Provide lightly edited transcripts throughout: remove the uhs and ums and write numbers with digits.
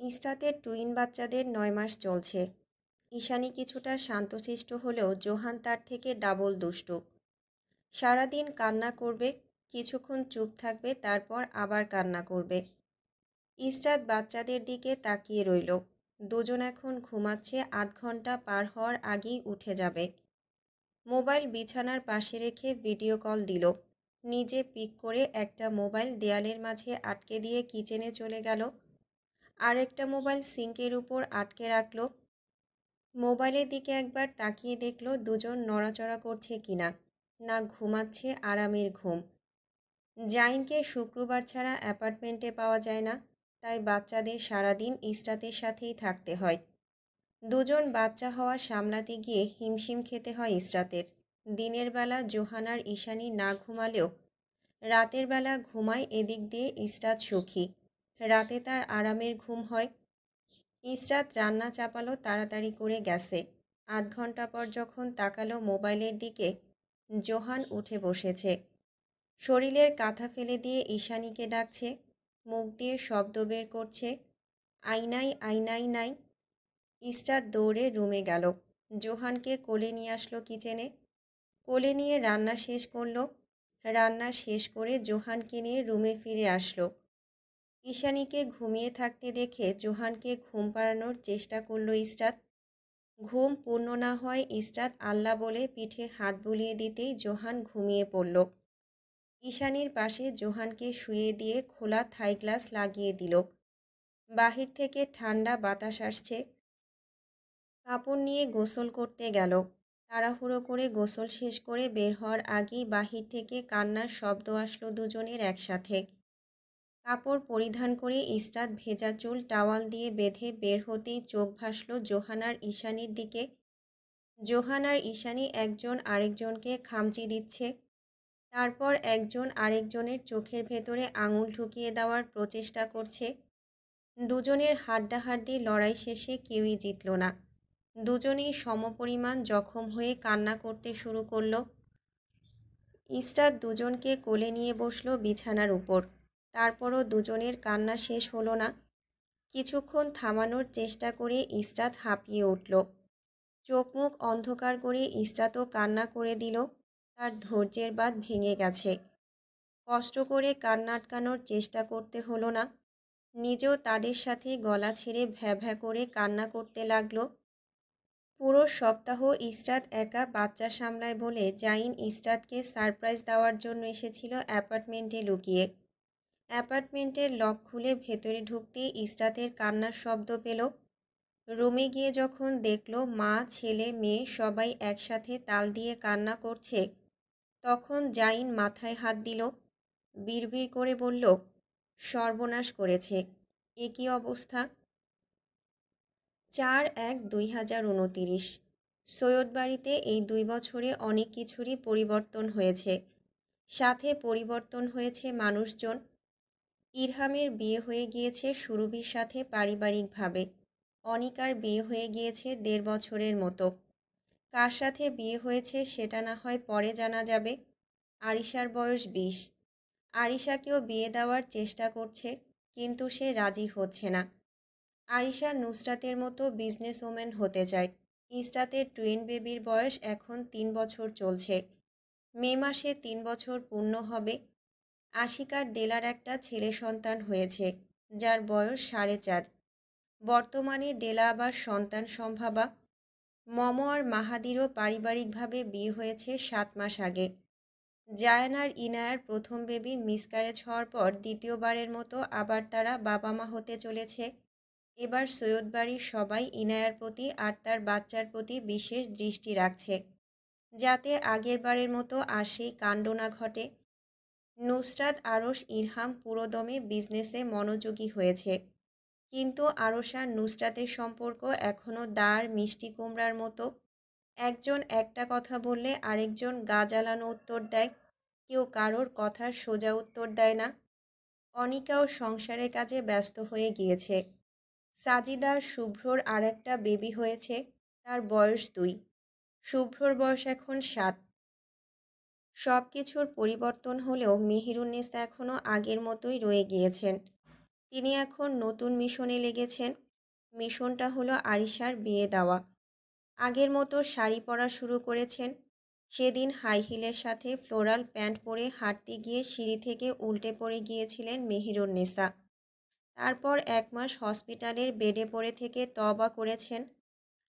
ইস্টাতের twin বাচ্চাদের ৯ মাস চলছে। ঈশানী কিছুটা শান্তশিষ্ট হলেও জোহান তার থেকে ডাবল দুষ্টু। সারাদিন কান্না করবে, কিছুক্ষণ চুপ থাকবে, তারপর আবার কান্না করবে। ইস্টাত বাচ্চাদের দিকে তাকিয়ে রইল। দুজন এখন ঘুমাচ্ছে, ৮ ঘন্টা পার হওয়ার আগেই উঠে যাবে। মোবাইল বিছানার পাশে রেখে ভিডিও কল দিল। নিজে পিক করে একটা মোবাইল দেয়ালের মাঝে আটকে দিয়ে কিচেনে চলে গেল। আরেকটা মোবাইল সিঙ্কের উপর আটকে রাখল। মোবাইলের দিকে একবার তাকিয়ে দেখল দুজন নড়াচড়া করছে কিনা। না ঘুমাচ্ছে আরামের ঘুম। জাইনকে শুক্রবার ছাড়া অ্যাপার্টমেন্টে পাওয়া যায় না, তাই বাচ্চাদের সারাদিন ইস্টাতের সাথেই থাকতে হয়। দুজন বাচ্চা হওয়া সামলাতে গিয়ে হিমশিম খেতে হয় ইস্টাতের। দিনের বেলা জোহানার ঈশানী না ঘুমালেও রাতের বেলা ঘুমায়, এদিক দিয়ে ইস্টাত সুখী। রাতে তার আরামের ঘুম হয়। ইসরাত রান্না চাপালো তাড়াতাড়ি করে গ্যাসে। ৮ ঘন্টা পর যখন তাকালো মোবাইলের দিকে, জোহান উঠে বসেছে। শরীরের কাঁথা ফেলে দিয়ে ঈশানীকে ডাকছে, মুখ দিয়ে শব্দ বের করছে, আইনাই আইনাই নাই। ইসরাত দৌড়ে রুমে গেল। জোহানকে কোলে নিয়ে আসলো কিচেনে। কোলে নিয়ে রান্না শেষ করলো। রান্না শেষ করে জোহানকে নিয়ে রুমে ফিরে আসলো। ঈশানীকে ঘুমিয়ে থাকতে দেখে জোহানকে ঘুম পাড়ানোর চেষ্টা করল ইসরাত। ঘুম পূর্ণ না হয় ইসরাত আল্লাহ বলে পিঠে হাত বুলিয়ে দিতেই জোহান ঘুমিয়ে পড়ল। ঈশানীর পাশে জোহানকে শুয়ে দিয়ে খোলা থাই গ্লাস লাগিয়ে দিল। বাহির থেকে ঠান্ডা বাতাস আসছে। কাপড় নিয়ে গোসল করতে গেল। তাড়াহুড়ো করে গোসল শেষ করে বের হওয়ার আগেই বাহির থেকে কান্নার শব্দ আসলো দুজনের একসাথে। কাপড় পরিধান করে ইসরাত ভেজা চুল টাওয়াল দিয়ে বেঁধে বের হতেই চোখ ভাসল জোহানার ঈশানীর দিকে। জোহানার ঈশানী একজন আরেকজনকে খামচি দিচ্ছে। তারপর একজন আরেকজনের চোখের ভেতরে আঙুল ঢুকিয়ে দেওয়ার প্রচেষ্টা করছে। দুজনের হাড্ডাহাড্ডি লড়াই শেষে কেউই জিতল না। দুজনেই সমপরিমাণ জখম হয়ে কান্না করতে শুরু করলো। ইসরাত দুজনকে কোলে নিয়ে বসলো বিছানার উপর। তারপরও দুজনের কান্না শেষ হলো না। কিছুক্ষণ থামানোর চেষ্টা করে ইসরাত হাঁপিয়ে উঠল। চোখ মুখ অন্ধকার করে ইসরাতও কান্না করে দিল। তার ধৈর্যের বাঁধ ভেঙে গেছে। কষ্ট করে কান্না আটকানোর চেষ্টা করতে হলো না। নিজেও তাদের সাথে গলা ছেড়ে ভ্যাঁ ভ্যাঁ করে কান্না করতে লাগলো। পুরো সপ্তাহ ইসরাত একা বাচ্চা সামলায় বলে জাইন ইসরাতকে সারপ্রাইজ দেওয়ার জন্য এসেছিল অ্যাপার্টমেন্টে লুকিয়ে। অ্যাপার্টমেন্টের লক খুলে ভেতরে ঢুকতেই ইসরাতের কান্নার শব্দ পেল। রুমে গিয়ে যখন দেখল মা, ছেলে, মেয়ে সবাই একসাথে তাল দিয়ে কান্না করছে, তখন জাইন মাথায় হাত দিল। বিড়বিড় করে বলল, সর্বনাশ করেছে, এ কী অবস্থা। ৪-১-২০২৯। সৈয়দবাড়িতে এই ২ বছরে অনেক কিছুরই পরিবর্তন হয়েছে। সাথে পরিবর্তন হয়েছে মানুষজন। ইরহামের বিয়ে হয়ে গিয়েছে সুরভির সাথে পারিবারিকভাবে। অনিকার বিয়ে হয়ে গিয়েছে ১.৫ বছরের মতো। কার সাথে বিয়ে হয়েছে সেটা না হয় পরে জানা যাবে। আরিশার বয়স ২০। আরিশাকেও বিয়ে দেওয়ার চেষ্টা করছে, কিন্তু সে রাজি হচ্ছে না। আরিশা নুসরাতের মতো বিজনেস ওম্যান হতে চায়। ইসরাতের টুইন বেবির বয়স এখন ৩ বছর চলছে। মে মাসে ৩ বছর পূর্ণ হবে। আশিকার ডেলার একটা ছেলে সন্তান হয়েছে, যার বয়স ৪.৫। বর্তমানে ডেলা আবার সন্তান সম্ভাবা। মম আর মাহাদিরও পারিবারিকভাবে বিয়ে হয়েছে ৭ মাস আগে। জায়ান আর ইনায়ার প্রথম বেবি মিসক্যারেজ হওয়ার পর দ্বিতীয়বারের মতো আবার তারা বাবা মা হতে চলেছে। এবার সৈয়দবাড়ির সবাই ইনায়ার প্রতি আর তার বাচ্চার প্রতি বিশেষ দৃষ্টি রাখছে, যাতে আগেরবারের মতো আর সেই কাণ্ড না ঘটে। নুসরাত, আরশ, ইরহাম পুরোদমে বিজনেসে মনোযোগী হয়েছে, কিন্তু আরশ আর নুসরাতের সম্পর্ক এখনও দাঁড় মিষ্টি কুমড়ার মতো। একজন একটা কথা বললে আরেকজন গা জ্বালানো উত্তর দেয়, কেউ কারোর কথার সোজা উত্তর দেয় না। অনিকাও সংসারের কাজে ব্যস্ত হয়ে গিয়েছে। সাজিদার শুভ্রর আর একটা বেবি হয়েছে, তার বয়স ২। শুভ্রর বয়স এখন ৭। সব কিছুর পরিবর্তন হলেও মেহেরুন্নেসা এখনও আগের মতোই রয়ে গিয়েছেন। তিনি এখন নতুন মিশনে লেগেছেন। মিশনটা হলো আরিশার বিয়ে দেওয়া। আগের মতো শাড়ি পরা শুরু করেছেন। সেদিন হাই হিলের সাথে ফ্লোরাল প্যান্ট পরে হাঁটতে গিয়ে সিঁড়ি থেকে উল্টে পড়ে গিয়েছিলেন মেহেরুন্নেসা। তারপর 1 মাস হসপিটালের বেডে পড়ে থেকে তওবা করেছেন,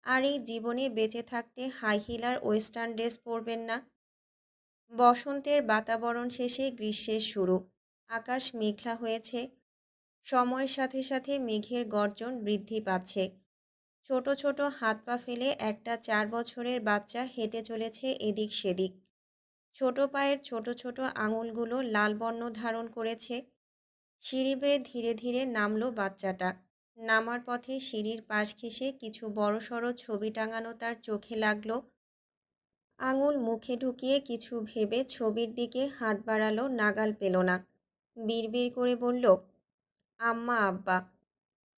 আর এই জীবনে বেঁচে থাকতে হাই হিল আর ওয়েস্টার্ন ড্রেস পরবেন না। বসন্তের বাতাবরণ শেষে গ্রীষ্মের শুরু। আকাশ মেঘলা হয়েছে। সময়ের সাথে সাথে মেঘের গর্জন বৃদ্ধি পাচ্ছে। ছোট ছোট হাত পা ফেলে একটা 4 বছরের বাচ্চা হেঁটে চলেছে এদিক সেদিক। ছোট পায়ের ছোট ছোট আঙুলগুলো লাল বর্ণ ধারণ করেছে। সিঁড়ি বেয়ে ধীরে ধীরে নামলো বাচ্চাটা। নামার পথে সিঁড়ির পাশ ঘেঁষে কিছু বড়সড় ছবি টাঙানো তার চোখে লাগলো। আঙুল মুখে ঢুকিয়ে কিছু ভেবে ছবির দিকে হাত বাড়ালো, নাগাল পেল না। বিড়বিড় করে বলল, আম্মা আব্বা।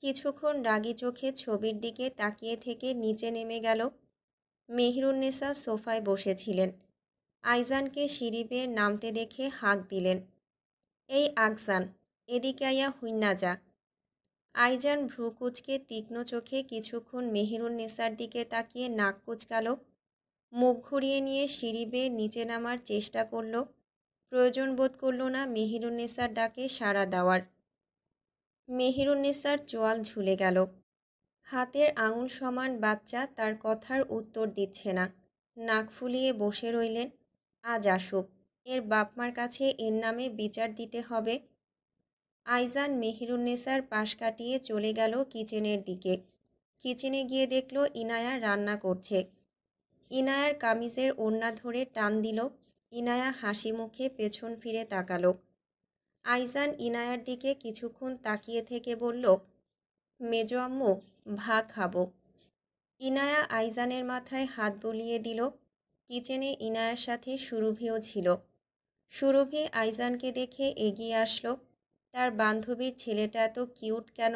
কিছুক্ষণ রাগী চোখে ছবির দিকে তাকিয়ে থেকে নিচে নেমে গেল। মেহেরুন্নেসা সোফায় বসেছিলেন। আইজানকে সিঁড়ি বেয়ে নামতে দেখে হাঁক দিলেন, এই আকসান, এদিকে আইয়া হুইন্না যা। আইজান ভ্রু কুঁচকে তীক্ষ্ণ চোখে কিছুক্ষণ মেহেরুন্নেসার দিকে তাকিয়ে নাক কুঁচকাল। মুখ ঘুরিয়ে নিয়ে সিঁড়ি বেয়ে নিচে নামার চেষ্টা করল। প্রয়োজন বোধ করল না মেহেরুন্নেসার ডাকে সাড়া দেওয়ার। মেহেরুন্নেসার চোয়াল ঝুলে গেল। হাতের আঙুল সমান বাচ্চা তার কথার উত্তর দিচ্ছে না। নাক ফুলিয়ে বসে রইলেন। আজ আসুক, এর বাপমার কাছে এর নামে বিচার দিতে হবে। আইজান মেহেরুন্নেসার পাশ কাটিয়ে চলে গেল কিচেনের দিকে। কিচেনে গিয়ে দেখল ইনায়া রান্না করছে। ইনায়ার কামিজের ওড়না ধরে টান দিল। ইনায়া হাসি মুখে পেছন ফিরে তাকালো। আইজান ইনায়ার দিকে কিছুক্ষণ তাকিয়ে থেকে বলল, মেজো আম্মু, ভা খাবো। ইনায়া আইজানের মাথায় হাত বুলিয়ে দিল। কিচেনে ইনায়ার সাথে সুরভিও ছিল। সুরভি আইজানকে দেখে এগিয়ে আসলো। তার বান্ধবীর ছেলেটা এত কিউট কেন?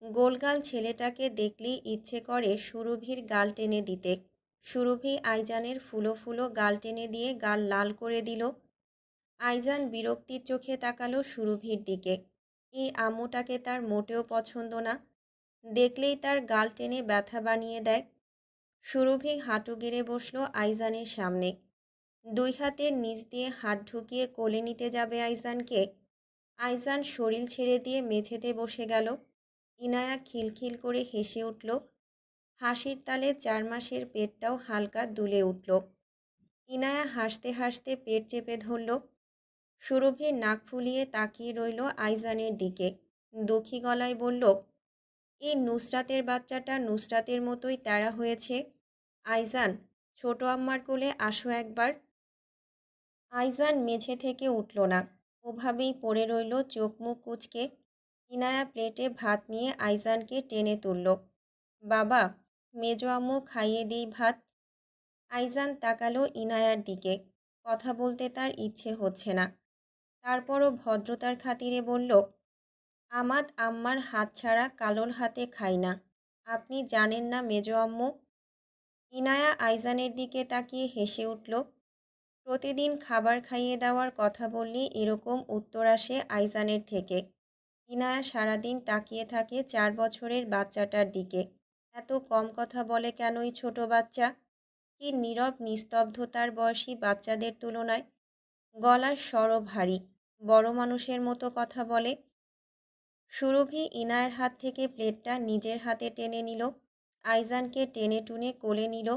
গোলগাল ছেলেটাকে দেখলেই ইচ্ছে করে সুরভির গাল টেনে দিতে। সুরভি আইজানের ফুলো ফুলো গাল টেনে দিয়ে গাল লাল করে দিল। আইজান বিরক্তির চোখে তাকালো সুরভির দিকে। এই আম্মুটাকে তার মোটেও পছন্দ না। দেখলেই তার গাল টেনে ব্যথা বানিয়ে দেয়। সুরভি হাঁটু গেড়ে বসলো আইজানের সামনে। 2 হাতের নিচ দিয়ে হাত ঢুকিয়ে কোলে নিতে যাবে আইজানকে। আইজান শরীর ছেড়ে দিয়ে মেঝেতে বসে গেল। ইনায়া খিলখিল করে হেসে উঠল। হাসির তালে 4 মাসের পেটটাও হালকা দুলে উঠল। ইনায়া হাসতে হাসতে পেট চেপে ধরল। সুরভি নাক ফুলিয়ে তাকিয়ে রইল আইজানের দিকে। দুঃখী গলায় বলল, এই নুসরাতের বাচ্চাটা নুসরাতের মতোই তেড়া হয়েছে। আইজান, ছোট আম্মার কোলে আসো একবার। আইজান মেঝে থেকে উঠল না। ওভাবেই পড়ে রইল চোখ মুখ কুঁচকে। ইনায়া প্লেটে ভাত নিয়ে আইজানকে টেনে তুলল। বাবা, মেজো আম্মু খাইয়ে দিই ভাত। আইজান তাকালো ইনায়ার দিকে। কথা বলতে তার ইচ্ছে হচ্ছে না। তারপরও ভদ্রতার খাতিরে বলল, আমাদ আম্মার হাত ছাড়া কালোর হাতে খাই না। আপনি জানেন না মেজো আম্মু? ইনায়া আইজানের দিকে তাকিয়ে হেসে উঠল। প্রতিদিন খাবার খাইয়ে দেওয়ার কথা বললেই এরকম উত্তর আসে আইজানের থেকে। ইনায়া সারাদিন তাকিয়ে থাকে 4 বছরের বাচ্চাটার দিকে। এত কম কথা বলে কেন এই ছোট বাচ্চা? কি নীরব নিস্তব্ধতার বয়সী বাচ্চাদের তুলনায়। গলার স্বরও ভারী, বড় মানুষের মতো কথা বলে। সুরভি ইনায়ের হাত থেকে প্লেটটা নিজের হাতে টেনে নিল। আইজানকে টেনে টুনে কোলে নিল।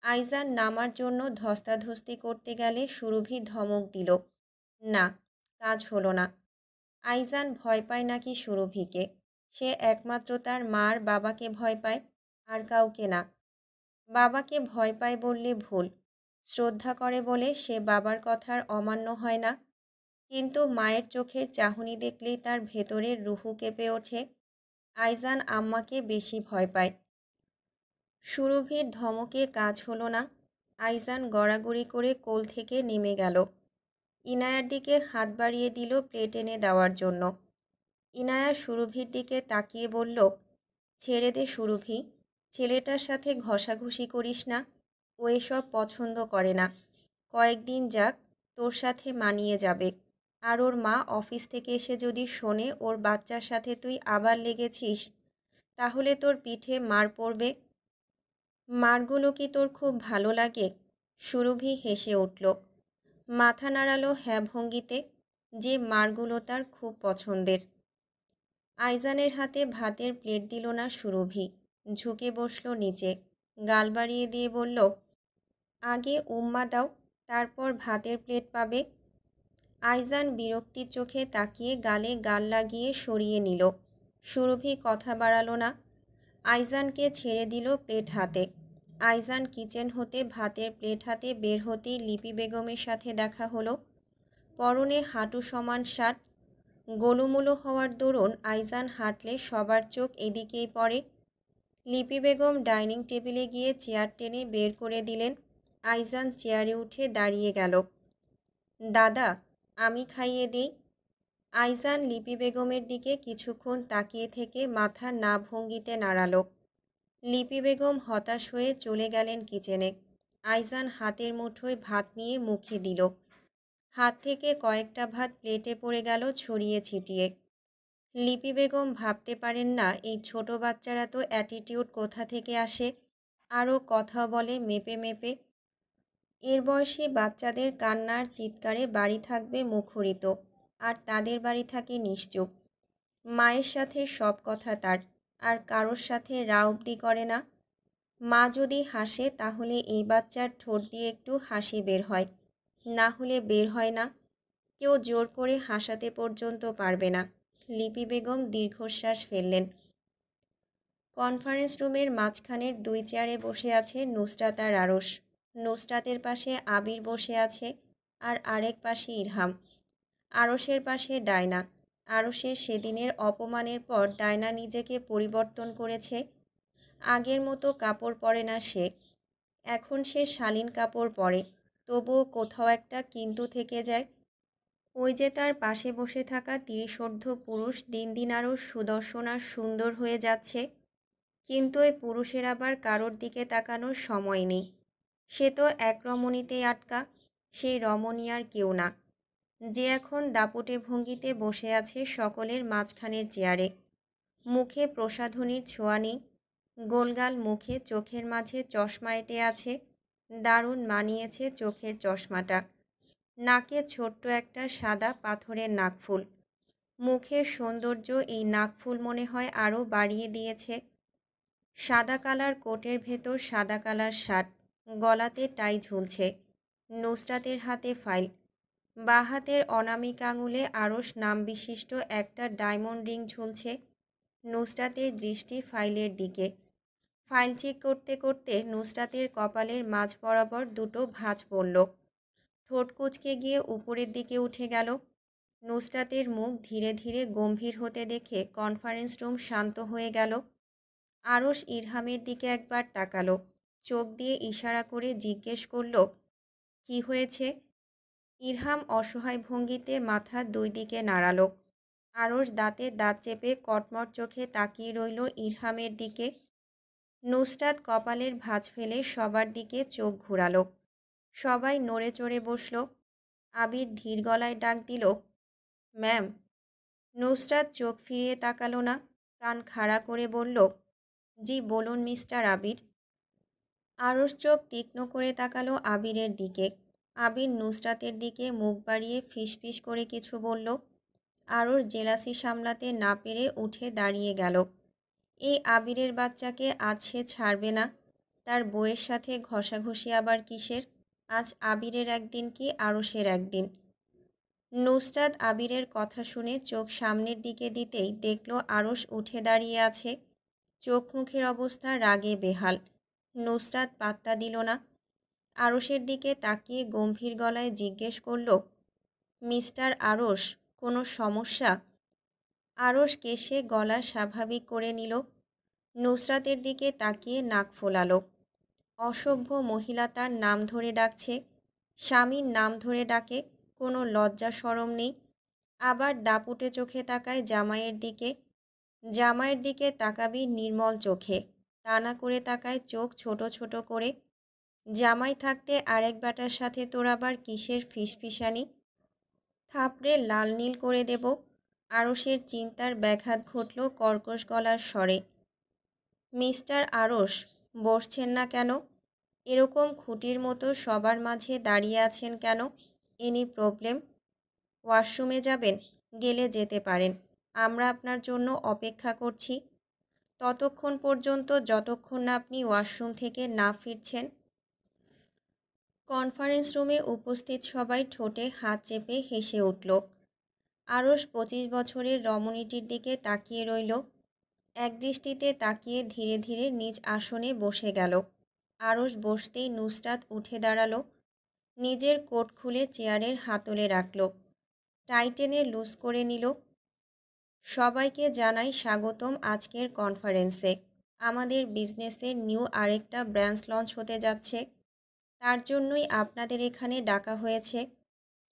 আইজান নামার জন্য ধস্তাধস্তি করতে গেলে সুরভি ধমক দিল, না, কাজ হলো না। আইজান ভয় পায় নাকি সুরভিকে? সে একমাত্র তার মার বাবাকে ভয় পায়, আর কাউকে না। বাবাকে ভয় পায় বললে ভুল। শ্রদ্ধা করে বলে সে বাবার কথার অমান্য হয় না। কিন্তু মায়ের চোখের চাহনি দেখলেই তার ভেতরের রুহু কেঁপে ওঠে। আইজান আম্মাকে বেশি ভয় পায়। সুরভির ধমকে কাজ হলো না। আইজান গড়াগড়ি করে কোল থেকে নেমে গেল। ইনায়ার দিকে হাত বাড়িয়ে দিল প্লেট এনে দেওয়ার জন্য। ইনায়া সুরভির দিকে তাকিয়ে বলল, ছেড়ে দে সুরভি, ছেলেটার সাথে ঘষাঘষি করিস না। ও এসব পছন্দ করে না। কয়েকদিন যাক, তোর সাথে মানিয়ে যাবে। আর ওর মা অফিস থেকে এসে যদি শোনে ওর বাচ্চার সাথে তুই আবার লেগেছিস, তাহলে তোর পিঠে মার পড়বে। মারগুলো কি তোর খুব ভালো লাগে? সুরভি হেসে উঠল, মাথা নাড়ালো হ্যাঁ ভঙ্গিতে, যে মারগুলো তার খুব পছন্দের। আইজানের হাতে ভাতের প্লেট দিল না সুরভি, ঝুঁকে বসল নিচে, গাল বাড়িয়ে দিয়ে বলল, আগে উম্মা দাও, তারপর ভাতের প্লেট পাবে। আইজান বিরক্তির চোখে তাকিয়ে গালে গাল লাগিয়ে সরিয়ে নিল। সুরভি কথা বাড়ালো না, আইজানকে ছেড়ে দিল প্লেট হাতে। আইজান কিচেন হতে ভাতের প্লেট হাতে বের হতেই লিপি বেগমের সাথে দেখা হলো। পরনে হাঁটু সমান শার্ট। গোলুমুলো হওয়ার দরুন আইজান হাঁটলে সবার চোখ এদিকেই পড়ে। লিপি বেগম ডাইনিং টেবিলে গিয়ে চেয়ার টেনে বের করে দিলেন। আইজান চেয়ারে উঠে দাঁড়িয়ে গেল। দাদা, আমি খাইয়ে দিই। আইজান লিপি বেগমের দিকে কিছুক্ষণ তাকিয়ে থেকে মাথা না ভঙ্গিতে নাড়ালো। লিপি বেগম হতাশ হয়ে চলে গেলেন কিচেনে। আইজান হাতের মুঠোয় ভাত নিয়ে মুখে দিল। হাত থেকে কয়েকটা ভাত প্লেটে পড়ে গেল ছড়িয়ে ছিটিয়ে। লিপি বেগম ভাবতে পারেন না এই ছোট বাচ্চারা তো অ্যাটিটিউড কোথা থেকে আসে, আরও কথা বলে মেপে মেপে। এর বয়সী বাচ্চাদের কান্নার চিৎকারে বাড়ি থাকবে মুখরিত, আর তাদের বাড়ি থাকে নিশ্চুপ। মায়ের সাথে সব কথা তার, আর কারোর সাথে রা অবধি করে না। মা যদি হাসে তাহলে এই বাচ্চার ঠোঁট দিয়ে একটু হাসি বের হয়, না হলে বের হয় না। কেউ জোর করে হাসাতে পর্যন্ত পারবে না। লিপি বেগম দীর্ঘশ্বাস ফেললেন। কনফারেন্স রুমের মাঝখানের দুই চেয়ারে বসে আছে নুসরাত আর আরশ। নুসরাতের পাশে আবির বসে আছে, আর আরেক পাশে ইরহাম। আরশের পাশে ডায়না। আরশের সেদিনের অপমানের পর ডায়না নিজেকে পরিবর্তন করেছে। আগের মতো কাপড় পরে না সে, এখন সে শালীন কাপড় পরে, তবুও কোথাও একটা কিন্তু থেকে যায়। ওই যে তার পাশে বসে থাকা 30ঊর্ধ্ব পুরুষ দিন দিন আরও সুদর্শন আর সুন্দর হয়ে যাচ্ছে, কিন্তু এই পুরুষের আবার কারোর দিকে তাকানোর সময় নেই। সে তো এক রমণীতেই আটকা, সেই রমণী আর কেউ না, যে এখন দাপুটে ভঙ্গিতে বসে আছে সকলের মাঝখানের চেয়ারে। মুখে প্রসাধনীর ছোঁয়া নেই, গোলগাল মুখে চোখের মাঝে চশমা এঁটে আছে, দারুণ মানিয়েছে চোখের চশমাটা। নাকে ছোট্ট একটা সাদা পাথরের নাকফুল। মুখের সৌন্দর্য এই নাকফুল মনে হয় আরও বাড়িয়ে দিয়েছে। সাদা কালার কোটের ভেতর সাদা কালার শার্ট, গলাতে টাই ঝুলছে। নুসরাতের হাতে ফাইল, বাঁ হাতের অনামিক আঙুলে আরশ নাম বিশিষ্ট একটা ডায়মন্ড রিং ঝুলছে। নুসরাতের দৃষ্টি ফাইলের দিকে। ফাইল চেক করতে করতে নুসরাতের কপালের মাঝ বরাবর দুটো ভাঁজ পড়ল। ঠোঁট কুঁচকে গিয়ে উপরের দিকে উঠে গেল। নুসরাতের মুখ ধীরে ধীরে গম্ভীর হতে দেখে কনফারেন্স রুম শান্ত হয়ে গেল। আরশ ইরহামের দিকে একবার তাকালো, চোখ দিয়ে ইশারা করে জিজ্ঞেস করল, কি হয়েছে? ইরহাম অসহায় ভঙ্গিতে মাথা দুই দিকে নাড়ালো। আরশ দাঁতে দাঁত চেপে কটমট চোখে তাকিয়ে রইল ইরহামের দিকে। নুসরাত কপালের ভাঁজ ফেলে সবার দিকে চোখ ঘুরালো। সবাই নড়ে চড়ে বসল। আবির ধীর গলায় ডাক দিল, ম্যাম। নুসরাত চোখ ফিরিয়ে তাকালো না, কান খাড়া করে বলল, জি বলুন মিস্টার আবির। আরশ চোখ তীক্ষ্ণ করে তাকালো আবিরের দিকে। আবির নুসরাতের দিকে মুখ বাড়িয়ে ফিসফিস করে কিছু বলল। আরশ জেলাসি সামলাতে না পেরে উঠে দাঁড়িয়ে গেল। এই আবিরের বাচ্চাকে আজ সে ছাড়বে না। তার বউয়ের সাথে ঘষাঘষি আবার কিসের? আজ আবিরের একদিন কি আরশের একদিন। নুসরাত আবিরের কথা শুনে চোখ সামনের দিকে দিতেই দেখল আরশ উঠে দাঁড়িয়ে আছে। চোখ মুখের অবস্থা রাগে বেহাল। নুসরাত পাত্তা দিল না। আরশের দিকে তাকিয়ে গম্ভীর গলায় জিজ্ঞেস করল, মিস্টার আরশ, কোনো সমস্যা? আরশ কেশে গলা স্বাভাবিক করে নিল। নুসরাতের দিকে তাকিয়ে নাক ফোলালো। অসভ্য মহিলা তার নাম ধরে ডাকছে, স্বামীর নাম ধরে ডাকে, কোনো লজ্জা শরম নেই। আবার দাপুটে চোখে তাকায় জামাইয়ের দিকে। জামাইয়ের দিকে তাকাবি নির্মল চোখে, তা না করে তাকায় চোখ ছোট ছোট করে। জামাই থাকতে আরেক বেটার সাথে তোর আবার কিসের ফিসফিসানি? থাপড়ে লাল নীল করে দেব। আরশের চিন্তার ব্যাঘাত ঘটল কর্কশ গলার স্বরে। মিস্টার আরশ, বসছেন না কেন? এরকম খুঁটির মতো সবার মাঝে দাঁড়িয়ে আছেন কেন? Any problem? ওয়াশরুমে যাবেন? গেলে যেতে পারেন, আমরা আপনার জন্য অপেক্ষা করছি ততক্ষণ পর্যন্ত যতক্ষণ না আপনি ওয়াশরুম থেকে না ফিরছেন। কনফারেন্স রুমে উপস্থিত সবাই ঠোঁটে হাত চেপে হেসে উঠল। আরশ 25 বছরের রমণীটির দিকে তাকিয়ে রইল। একদৃষ্টিতে তাকিয়ে ধীরে ধীরে নিজ আসনে বসে গেল। আরশ বসতেই নুসরাত উঠে দাঁড়ালো। নিজের কোট খুলে চেয়ারের হাতলে রাখল। টাই টেনে লুজ করে নিল। সবাইকে জানাই স্বাগতম আজকের কনফারেন্সে। আমাদের বিজনেসের নিউ আরেকটা ব্রাঞ্চ লঞ্চ হতে যাচ্ছে, তার জন্যই আপনাদের এখানে ডাকা হয়েছে।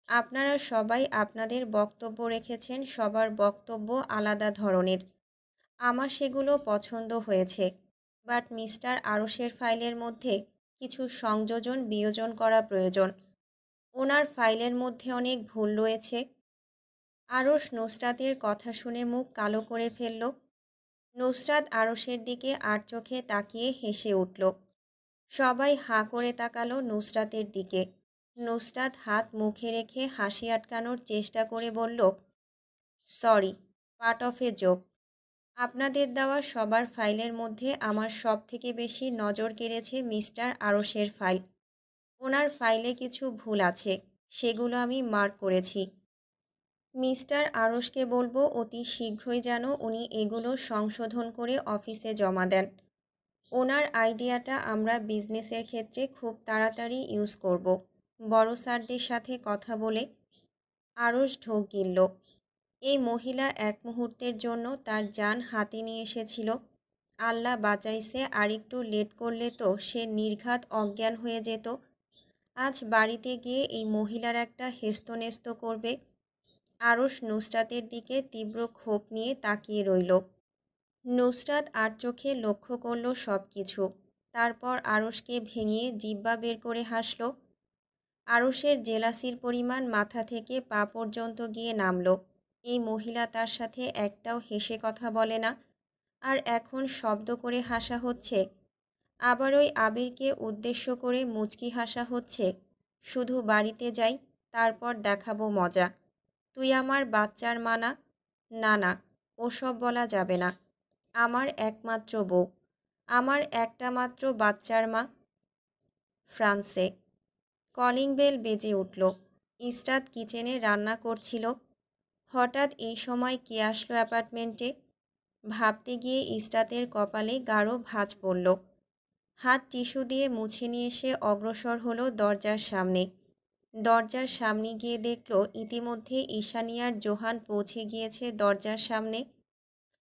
আপনারা সবাই আপনাদের বক্তব্য রেখেছেন, সবার বক্তব্য আলাদা ধরনের। আমার সেগুলো পছন্দ হয়েছে, বাট মিস্টার আরশের ফাইলের মধ্যে কিছু সংযোজন বিয়োজন করা প্রয়োজন। ওনার ফাইলের মধ্যে অনেক ভুল রয়েছে। আরশ নুসরাতের কথা শুনে মুখ কালো করে ফেলল। নুসরাত আরশের দিকে আর চোখে তাকিয়ে হেসে উঠল। সবাই হাঁ করে তাকালো নুসরাতের দিকে। নুসরাত হাত মুখে রেখে হাসি আটকানোর চেষ্টা করে বলল, sorry, part of a joke. আপনাদের দেওয়া সবার ফাইলের মধ্যে আমার সব থেকে বেশি নজর কেড়েছে মিস্টার আরশের ফাইল। ওনার ফাইলে কিছু ভুল আছে, সেগুলো আমি মার্ক করেছি। মিস্টার আরশকে বলবো অতি শীঘ্রই যেন উনি এগুলো সংশোধন করে অফিসে জমা দেন। ওনার আইডিয়াটা আমরা বিজনেসের ক্ষেত্রে খুব তাড়াতাড়ি ইউজ করব। বড় স্যারদের সাথে কথা বলে আরশ ঢোক গিলল। এই মহিলা এক মুহূর্তের জন্য তার জান হাতে নিয়ে এসেছিল। আল্লাহ বাঁচাইছে, আর একটু লেট করলে তো সে নির্ঘাত অজ্ঞান হয়ে যেত। আজ বাড়িতে গিয়ে এই মহিলার একটা হেস্তনেস্ত করবে। আরশ নুসরাতের দিকে তীব্র ক্ষোভ নিয়ে তাকিয়ে রইল। নুসরাত আর চোখে লক্ষ্য করল সব কিছু। তারপর আরশকে ভেঙিয়ে জিহ্বা বের করে হাসল। আরশের জেলাসির পরিমাণ মাথা থেকে পা পর্যন্ত গিয়ে নামল। এই মহিলা তার সাথে একটাও হেসে কথা বলে না, আর এখন শব্দ করে হাসা হচ্ছে। আবার ওই আবিরকে উদ্দেশ্য করে মুচকি হাসা হচ্ছে। শুধু বাড়িতে যাই, তারপর দেখাবো মজা। তুই আমার বাচ্চার মা না? না না, ওসব বলা যাবে না। আমার একমাত্র বউ, আমার একটা মাত্র বাচ্চার মা। ফ্রান্সে কলিং বেল বেজে উঠল। ইসরাত কিচেনে রান্না করছিল। হঠাৎ এই সময় কে আসলো অ্যাপার্টমেন্টে? ভাবতে গিয়ে ইসরাতের কপালে গাঢ় ভাঁজ পড়ল। হাত টিস্যু দিয়ে মুছে নিয়ে এসে অগ্রসর হলো দরজার সামনে। দরজার সামনে গিয়ে দেখল ইতিমধ্যে ঈশানিয়ার জোহান পৌঁছে গিয়েছে দরজার সামনে।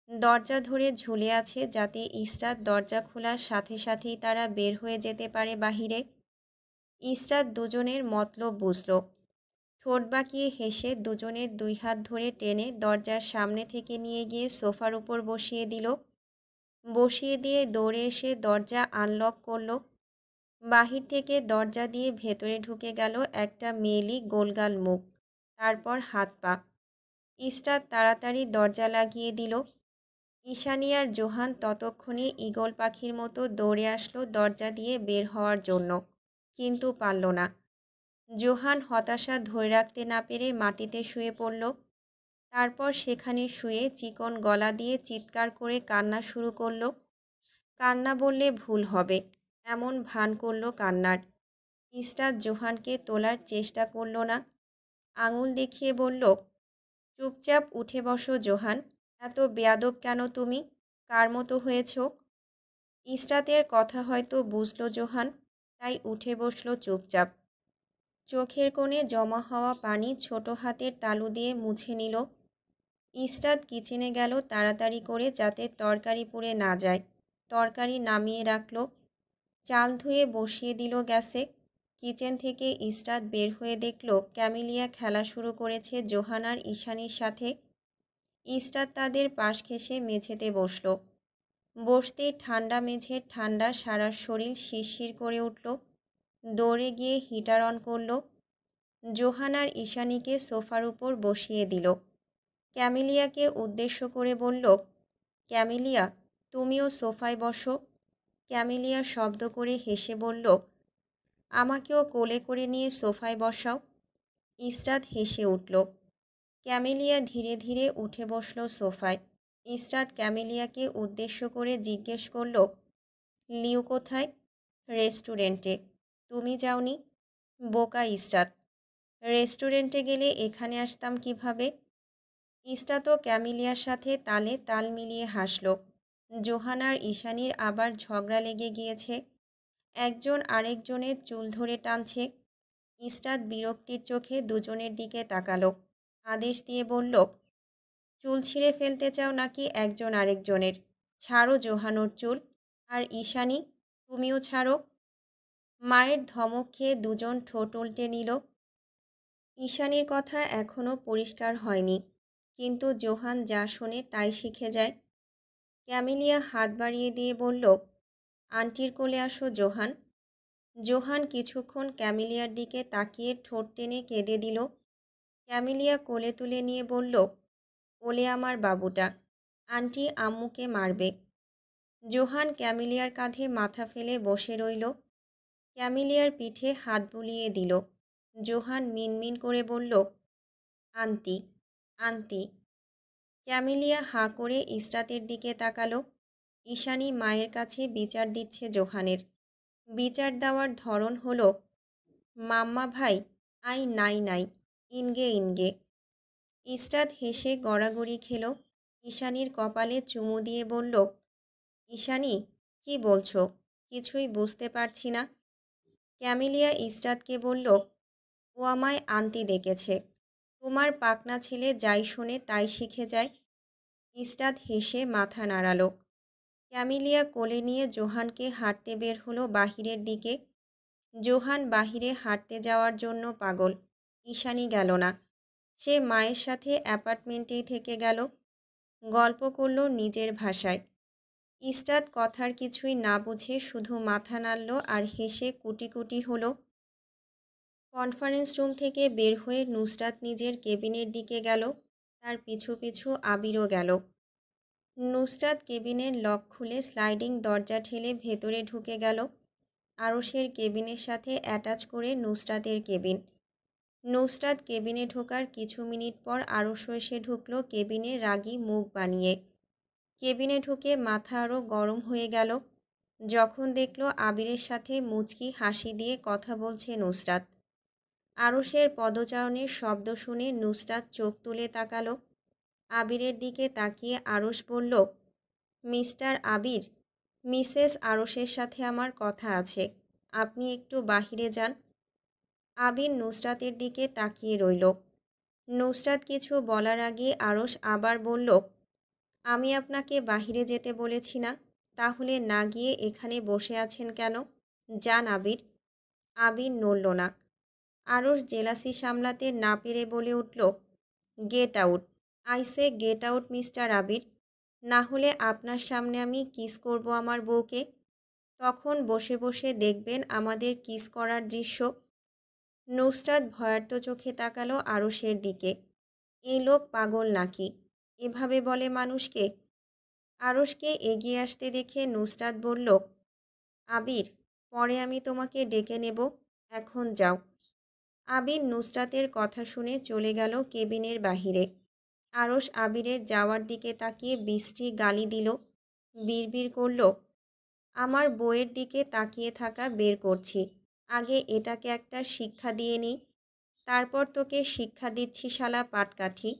দরজা ধরে ঝুলে আছে যাতে ইসরাত দরজা খোলার সাথে সাথেই তারা বের হয়ে যেতে পারে বাহিরে। ইসরাত দুজনের মতলব বুঝল। ঠোঁট বাঁকিয়ে হেসে দুজনের দুই হাত ধরে টেনে দরজার সামনে থেকে নিয়ে গিয়ে সোফার উপর বসিয়ে দিল। বসিয়ে দিয়ে দৌড়ে এসে দরজা আনলক করল। বাহির থেকে দরজা দিয়ে ভেতরে ঢুকে গেল একটা মেয়েলি গোলগাল মুখ, তারপর হাত পা। ইসরাত তাড়াতাড়ি দরজা লাগিয়ে দিল। ঈশানিয়ার জোহান ততক্ষণে ঈগল পাখির মতো দৌড়ে আসলো দরজা দিয়ে বের হওয়ার জন্য, কিন্তু পারল না। জোহান হতাশা ধরে রাখতে না পেরে মাটিতে শুয়ে পড়ল। তারপর সেখানে শুয়ে চিকন গলা দিয়ে চিৎকার করে কান্না শুরু করল। কান্না বললে ভুল হবে, এমন ভান করল কান্নার। ইসরাত জোহানকে তোলার চেষ্টা করল না। আঙুল দেখিয়ে বলল, চুপচাপ উঠে বসো জোহান। এত বেয়াদব কেন তুমি? কার মতো হয়েছ? ইসরাতের কথা হয়তো বুঝল জোহান, তাই উঠে বসল চুপচাপ। চোখের কোণে জমা হওয়া পানি ছোট হাতের তালু দিয়ে মুছে নিল। ইসরাত কিচেনে গেল তাড়াতাড়ি করে যাতে তরকারি পুড়ে না যায়। তরকারি নামিয়ে রাখল। চাল ধুয়ে বসিয়ে দিল গ্যাসে। কিচেন থেকে ইসরাত বের হয়ে দেখল ক্যামিলিয়া খেলা শুরু করেছে জোহান আর ঈশানীর সাথে। ইসরাত তাদের পাশ ঘেঁষে মেঝেতে বসল। বসতেই ঠান্ডা মেঝের ঠান্ডা সারা শরীর শিরশির করে উঠল। দৌড়ে গিয়ে হিটার অন করল। জোহান আর ঈশানীকে সোফার উপর বসিয়ে দিল। ক্যামেলিয়াকে উদ্দেশ্য করে বলল, ক্যামেলিয়া, তুমিও সোফায় বসো। ক্যামেলিয়া শব্দ করে হেসে বলল, আমাকেও কোলে করে নিয়ে সোফায় বসাও। ইসরাত হেসে উঠল। ক্যামেলিয়া ধীরে ধীরে উঠে বসল সোফায়। ইসরাত ক্যামেলিয়াকে উদ্দেশ্য করে জিজ্ঞেস করল, লিউ কোথায়? রেস্টুরেন্টে। তুমি যাওনি? বোকা ইসরাত, রেস্টুরেন্টে গেলে এখানে আসতাম কিভাবে? ইসরাতও ক্যামেলিয়ার সাথে তালে তাল মিলিয়ে হাসল। জোহান আর ঈশানীর আবার ঝগড়া লেগে গিয়েছে। একজন আরেকজনের চুল ধরে টানছে। ইসরাত বিরক্তির চোখে দুজনের দিকে তাকালো। আদেশ দিয়ে বলল, চুল ছিঁড়ে ফেলতে চাও নাকি একজন আরেকজনের? ছাড়ো জোহানোর চুল। আর ঈশানী, তুমিও ছাড়ো। মায়ের ধমক খেয়ে দুজন ঠোঁট উল্টে নিল। ঈশানীর কথা এখনও পরিষ্কার হয়নি, কিন্তু জোহান যা শোনে তাই শিখে যায়। ক্যামেলিয়া হাত বাড়িয়ে দিয়ে বলল, আন্টির কোলে আসো জোহান। জোহান কিছুক্ষণ ক্যামেলিয়ার দিকে তাকিয়ে ঠোঁট টেনে কেঁদে দিল। ক্যামেলিয়া কোলে তুলে নিয়ে বলল, ওলে আমার বাবুটা, আন্টি আম্মুকে মারবে। জোহান ক্যামেলিয়ার কাঁধে মাথা ফেলে বসে রইল। ক্যামেলিয়ার পিঠে হাত বুলিয়ে দিল। জোহান মিনমিন করে বলল, আন্টি, আন্টি। ক্যামেলিয়া হাঁ করে ইসরাতের দিকে তাকালো। ঈশানী মায়ের কাছে বিচার দিচ্ছে জোহানের। বিচার দেওয়ার ধরন হলো, মাম্মা ভাই, আই নাই নাই, ইনগে ইনগে। ইসরাত হেসে গড়াগড়ি খেল। ঈশানীর কপালে চুমু দিয়ে বলল, ঈশানী, কি বলছো? কিছুই বুঝতে পারছি না। ক্যামেলিয়া ইসরাতকে বলল, ও আমায় আন্টি ডেকেছে। তোমার পাকনা ছেলে যাই শোনে তাই শিখে যায়। ইসরাত হেসে মাথা নাড়ালো। ক্যামেলিয়া কোলে নিয়ে জোহানকে হাঁটতে বের হলো বাহিরের দিকে। জোহান বাহিরে হাঁটতে যাওয়ার জন্য পাগল। ঈশানী গেল না। সে মায়ের সাথে অ্যাপার্টমেন্টেই থেকে গেল। গল্প করল নিজের ভাষায়। ইসরাত কথার কিছুই না বুঝে শুধু মাথা নাড়ল আর হেসে কুটি কুটি হলো। কনফারেন্স রুম থেকে বের হয়ে নুসরাত নিজের কেবিনের দিকে গেল। তার পিছু পিছু আবিরও গেল। নুসরাত কেবিনের লক খুলে স্লাইডিং দরজা ঠেলে ভেতরে ঢুকে গেল। আরশের কেবিনের সাথে অ্যাটাচ করে নুসরাতের কেবিন। নুসরাত কেবিনে ঢোকার কিছু মিনিট পর আরশও এসে ঢুকল কেবিনে রাগী মুখ বানিয়ে। কেবিনে ঢুকে মাথা আরও গরম হয়ে গেল যখন দেখল আবিরের সাথে মুচকি হাসি দিয়ে কথা বলছে নুসরাত। আরশের পদচারণের শব্দ শুনে নুসরাত চোখ তুলে তাকালো। আবিরের দিকে তাকিয়ে আরশ বলল, মিস্টার আবির, মিসেস আরশের সাথে আমার কথা আছে, আপনি একটু বাহিরে যান। আবির নুসরাতের দিকে তাকিয়ে রইল। নুসরাত কিছু বলার আগে আরশ আবার বলল, আমি আপনাকে বাহিরে যেতে বলেছি না, তাহলে না গিয়ে এখানে বসে আছেন কেন? যান আবির। আবির নড়ল না। আরশ জেলাসি সামলাতে না পেরে বলে উঠল, get out, I say get out mister Abir, না হলে আপনার সামনে আমি কিস করব আমার বউকে। তখন বসে বসে দেখবেন আমাদের কিস করার দৃশ্য। নুসরাত ভয়ার্ত চোখে তাকালো আরশের দিকে। এই লোক পাগল নাকি? এভাবে বলে মানুষকে? আরশকে এগিয়ে আসতে দেখে নুসরাত বলল, আবির, পরে আমি তোমাকে ডেকে নেব, এখন যাও। আবির নুসরাতের কথা শুনে চলে গেল কেবিনের বাহিরে। আরশ আবিরের যাওয়ার দিকে তাকিয়ে বৃষ্টি গালি দিল। বিড়বিড় করল, আমার বউয়ের দিকে তাকিয়ে থাকা বের করছি, আগে এটাকে একটা শিক্ষা দিয়ে নিই, তারপর তোকে শিক্ষা দিচ্ছি শালা পাটকাঠি।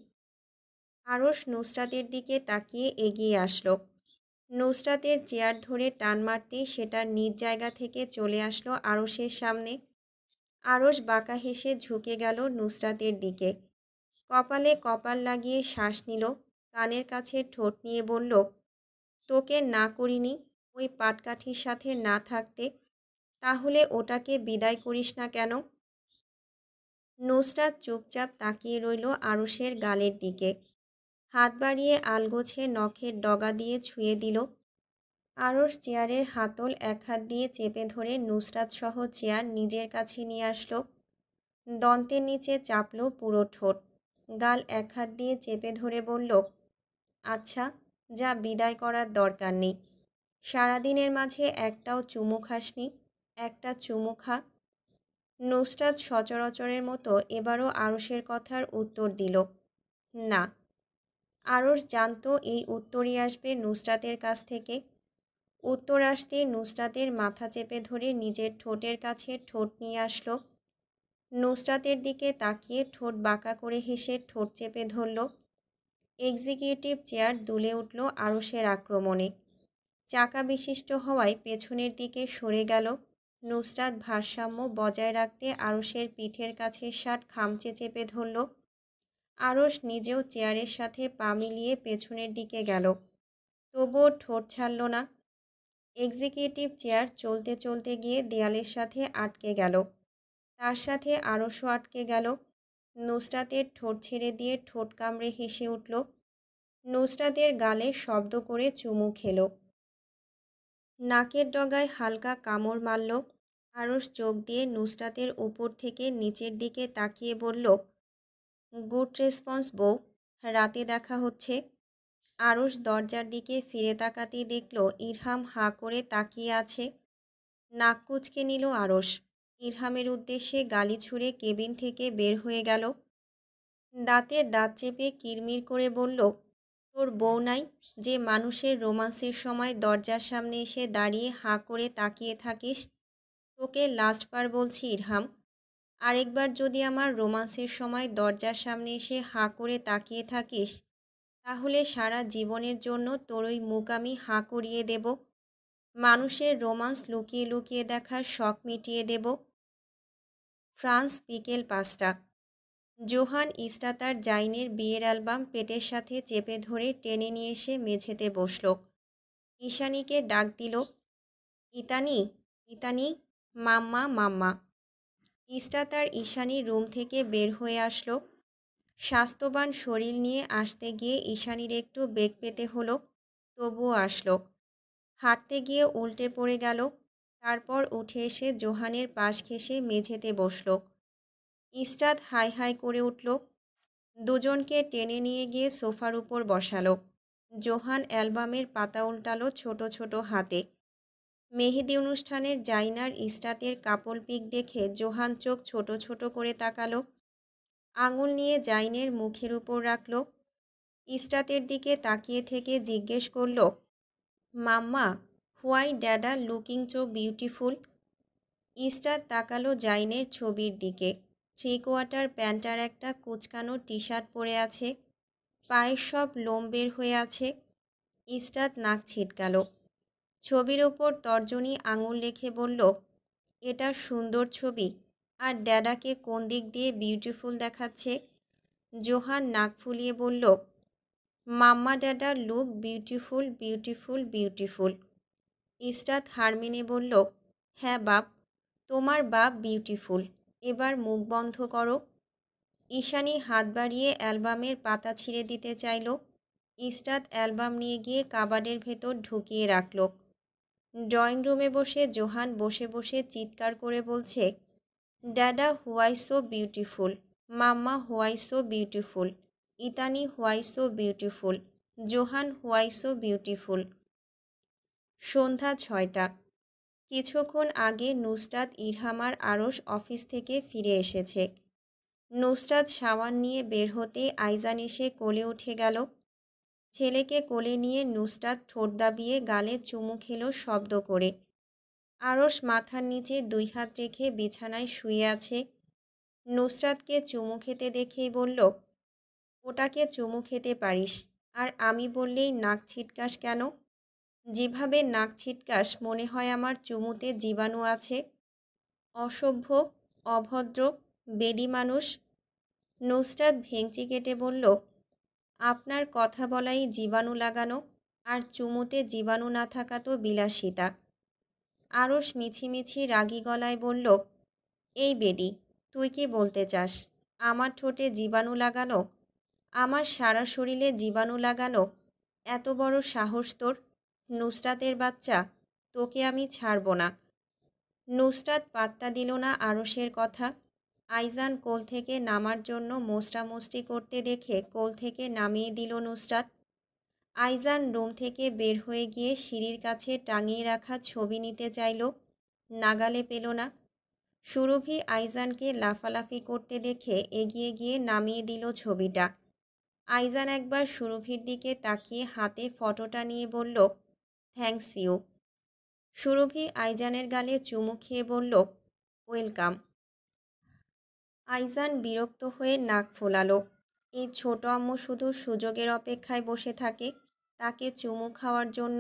আরশ নুসরাতের দিকে তাকিয়ে এগিয়ে আসলো। নুসরাতের চেয়ার ধরে টান মারতেই সেটা নিজ জায়গা থেকে চলে আসলো আরশের সামনে। আরশ বাঁকা হেসে ঝুঁকে গেল নুসরাতের দিকে। কপালে কপাল লাগিয়ে শ্বাস নিল। কানের কাছে ঠোঁট নিয়ে বলল, তোকে না করিনি ওই পাটকাঠির সাথে না থাকতে, তাহলে ওটাকে বিদায় করিস না কেন? নুসরাত চুপচাপ তাকিয়ে রইল আরশের গালের দিকে। হাত বাড়িয়ে আলগোছে নখের ডগা দিয়ে ছুঁয়ে দিল। আরশ চেয়ারের হাতল এক হাত দিয়ে চেপে ধরে নুসরাত সহ চেয়ার নিজের কাছে নিয়ে আসলো। দন্তের নিচে চাপল পুরো ঠোঁট। গাল এক হাত দিয়ে চেপে ধরে বলল, আচ্ছা, যা, বিদায় করার দরকার নেই। সারাদিনের মাঝে একটাও চুমু খাসনি, একটা চুমু খা। নুসরাত সচরাচরের মতো এবারও আরশের কথার উত্তর দিল, না। আরশ জানত এই উত্তরই আসবে নুসরাতের কাছ থেকে। উত্তর আসতে নুসরাতের মাথা চেপে ধরে নিজের ঠোঁটের কাছে ঠোঁট নিয়ে আসলো। নুসরাতের দিকে তাকিয়ে ঠোঁট বাঁকা করে হেসে ঠোঁট চেপে ধরল। এক্সিকিউটিভ চেয়ার দুলে উঠল আরশের আক্রমণে। চাকা বিশিষ্ট হওয়ায় পেছনের দিকে সরে গেল। নুসরাত ভারসাম্য বজায় রাখতে আরশের পিঠের কাছে শার্ট খামচে চেপে ধরল। আরশ নিজেও চেয়ারের সাথে পা মিলিয়ে পেছনের দিকে গেল, তবুও ঠোঁট ছাড়ল না। এক্সিকিউটিভ চেয়ার চলতে চলতে গিয়ে দেয়ালের সাথে আটকে গেল, তার সাথে আরশও আটকে গেল। নুসরাতের ঠোঁট ছেড়ে দিয়ে ঠোঁট কামড়ে হেসে উঠল। নুসরাতের গালে শব্দ করে চুমু খেল। নাকের ডগায় হালকা কামড় মারল। আরশ চোখ দিয়ে নুসরাতের উপর থেকে নিচের দিকে তাকিয়ে বলল, গুড রেসপন্স বউ, রাতে দেখা হচ্ছে। আরশ দরজার দিকে ফিরে তাকাতেই দেখল ইরহাম হাঁ করে তাকিয়ে আছে। নাক কুঁচকে নিল আরশ। ইরহামের উদ্দেশ্যে গালি ছুঁড়ে কেবিন থেকে বের হয়ে গেল। দাঁতে দাঁত চেপে কিরমির করে বলল, তোর বউ নাই যে মানুষের রোমান্সের সময় দরজার সামনে এসে দাঁড়িয়ে হাঁ করে তাকিয়ে থাকিস? তোকে লাস্টবার বলছি ইরহাম, আরেকবার যদি আমার রোমান্সের সময় দরজার সামনে এসে হাঁ করে তাকিয়ে থাকিস, তাহলে সারা জীবনের জন্য তোর ওই মুখ আমি হাঁ করিয়ে দেব। মানুষের রোমান্স লুকিয়ে লুকিয়ে দেখার শখ মিটিয়ে দেব। ফ্রান্স, বিকেল 5টা। জোহান ইস্তাতার জাইনের বিয়ের অ্যালবাম পেটের সাথে চেপে ধরে টেনে নিয়ে এসে মেঝেতে বসল। ঈশানীকে ডাক দিল, ইতানি, ইতানি, মাম্মা, মাম্মা। ইস্তাতার ঈশানী রুম থেকে বের হয়ে আসলো। স্বাস্থ্যবান শরীর নিয়ে আসতে গিয়ে ঈশানীর একটু বেগ পেতে হলো, তবুও আসলো। হাঁটতে গিয়ে উল্টে পড়ে গেল, তারপর উঠে এসে জোহানের পাশ ঘেঁষে মেঝেতে বসল। ইস্তাত হাই হাই করে উঠল। দুজনকে টেনে নিয়ে গিয়ে সোফার উপর বসালো। জোহান অ্যালবামের পাতা উল্টালো ছোট ছোট হাতে। মেহেদি অনুষ্ঠানের জাইনার ইস্তাতের কাপল পিক দেখে জোহান চোখ ছোট ছোট করে তাকালো। আঙুল নিয়ে জাইনের মুখের উপর রাখল। ইস্তাতের দিকে তাকিয়ে থেকে জিজ্ঞেস করল, mamma, why dada looking so beautiful? ইস্তাত তাকালো জাইনের ছবির দিকে। 3/4 প্যান্ট আর একটা কুচকানো টি শার্ট পরে আছে, পায়ের সব লোম বের হয়ে আছে। ইস্তাত নাক ছিটকাল। ছবির ওপর তর্জনী আঙুল রেখে বলল, এটা সুন্দর ছবি, আর ড্যাডাকে কোন দিক দিয়ে বিউটিফুল দেখাচ্ছে? জোহান নাক ফুলিয়ে বলল, মাম্মা ড্যাডা লুক বিউটিফুল, বিউটিফুল, বিউটিফুল। ইস্তাত হার মেনে বলল, হ্যাঁ বাপ, তোমার বাপ বিউটিফুল, এবার মুখ বন্ধ করো। ঈশানী হাত বাড়িয়ে অ্যালবামের পাতা ছিঁড়ে দিতে চাইল। ইস্তাত অ্যালবাম নিয়ে গিয়ে কাবাডের ভেতর ঢুকিয়ে রাখল। ড্রয়িং রুমে বসে জোহান বসে বসে চিৎকার করে বলছে, dada why so beautiful, mamma why so beautiful, Itani why so beautiful, Johan why so beautiful. সন্ধ্যা 6টা। কিছুক্ষণ আগে নুসরাত, ইরহাম আর আরশ অফিস থেকে ফিরে এসেছে। নুসরাত শাওয়ার নিয়ে বের হতে আইজান এসে কোলে উঠে গেল। ছেলেকে কোলে নিয়ে নুসরাত ঠোঁট দাবিয়ে গালে চুমু খেল শব্দ করে। আরশ মাথার নিচে 2 হাত রেখে বিছানায় শুয়ে আছে। নুসরাতকে চুমু খেতে দেখেই বলল, ওটাকে চুমু খেতে পারিস, আর আমি বললেই নাক ছিটকাস কেন? যেভাবে নাক ছিটকাস মনে হয় আমার চুমুতে জীবাণু আছে। অসভ্য, অভদ্র, বেডি মানুষ। নুসরাত ভেংচি কেটে বলল, আপনার কথা বলাই জীবাণু লাগানো, আর চুমুতে জীবাণু না থাকা তো বিলাসিতা। আরশ মিছিমিছি রাগী গলায় বলল, এই বেডি, তুই কি বলতে চাস? আমার ঠোঁটে জীবাণু লাগানো? আমার সারা শরীরে জীবাণু লাগানো? এত বড় সাহস তোর? নুসরাতের বাচ্চা, তোকে আমি ছাড়ব না। নুসরাত পাত্তা দিল না আরশের কথা। আইজান কোল থেকে নামার জন্য মোস্টামুষ্টি করতে দেখে কোল থেকে নামিয়ে দিল নুসরাত। আইজান রুম থেকে বের হয়ে গিয়ে সিঁড়ির কাছে টাঙিয়ে রাখা ছবি নিতে চাইল, নাগালে পেল না। সুরভি আইজানকে লাফালাফি করতে দেখে এগিয়ে গিয়ে নামিয়ে দিল ছবিটা। আইজান একবার সুরভির দিকে তাকিয়ে হাতে ফটোটা নিয়ে বলল, থ্যাঙ্কস ইউ। সুরভি আইজানের গালে চুমু খেয়ে বলল, ওয়েলকাম। আইজান বিরক্ত হয়ে নাক ফোলালো। এই ছোট আম্মু শুধু সুযোগের অপেক্ষায় বসে থাকে তাকে চুমু খাওয়ার জন্য।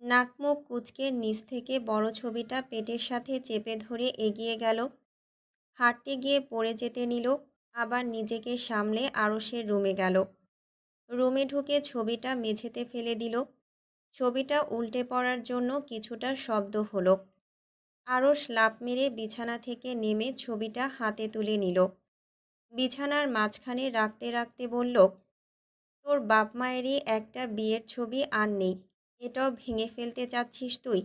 নাক মুখ কুঁচকে নিচ থেকে বড় ছবিটা পেটের সাথে চেপে ধরে এগিয়ে গেল। হাঁটতে গিয়ে পড়ে যেতে নিল, আবার নিজেকে সামলে আরশের রুমে গেল। রুমে ঢুকে ছবিটা মেঝেতে ফেলে দিল। ছবিটা উল্টে পড়ার জন্য কিছুটা শব্দ হলো। আরশ লাফ মেরে বিছানা থেকে নেমে ছবিটা হাতে তুলে নিল। বিছানার মাঝখানে রাখতে রাখতে বলল, তোর বাপ মায়েরই একটা বিয়ের ছবি আর নেই, এটাও ভেঙে ফেলতে চাচ্ছিস তুই?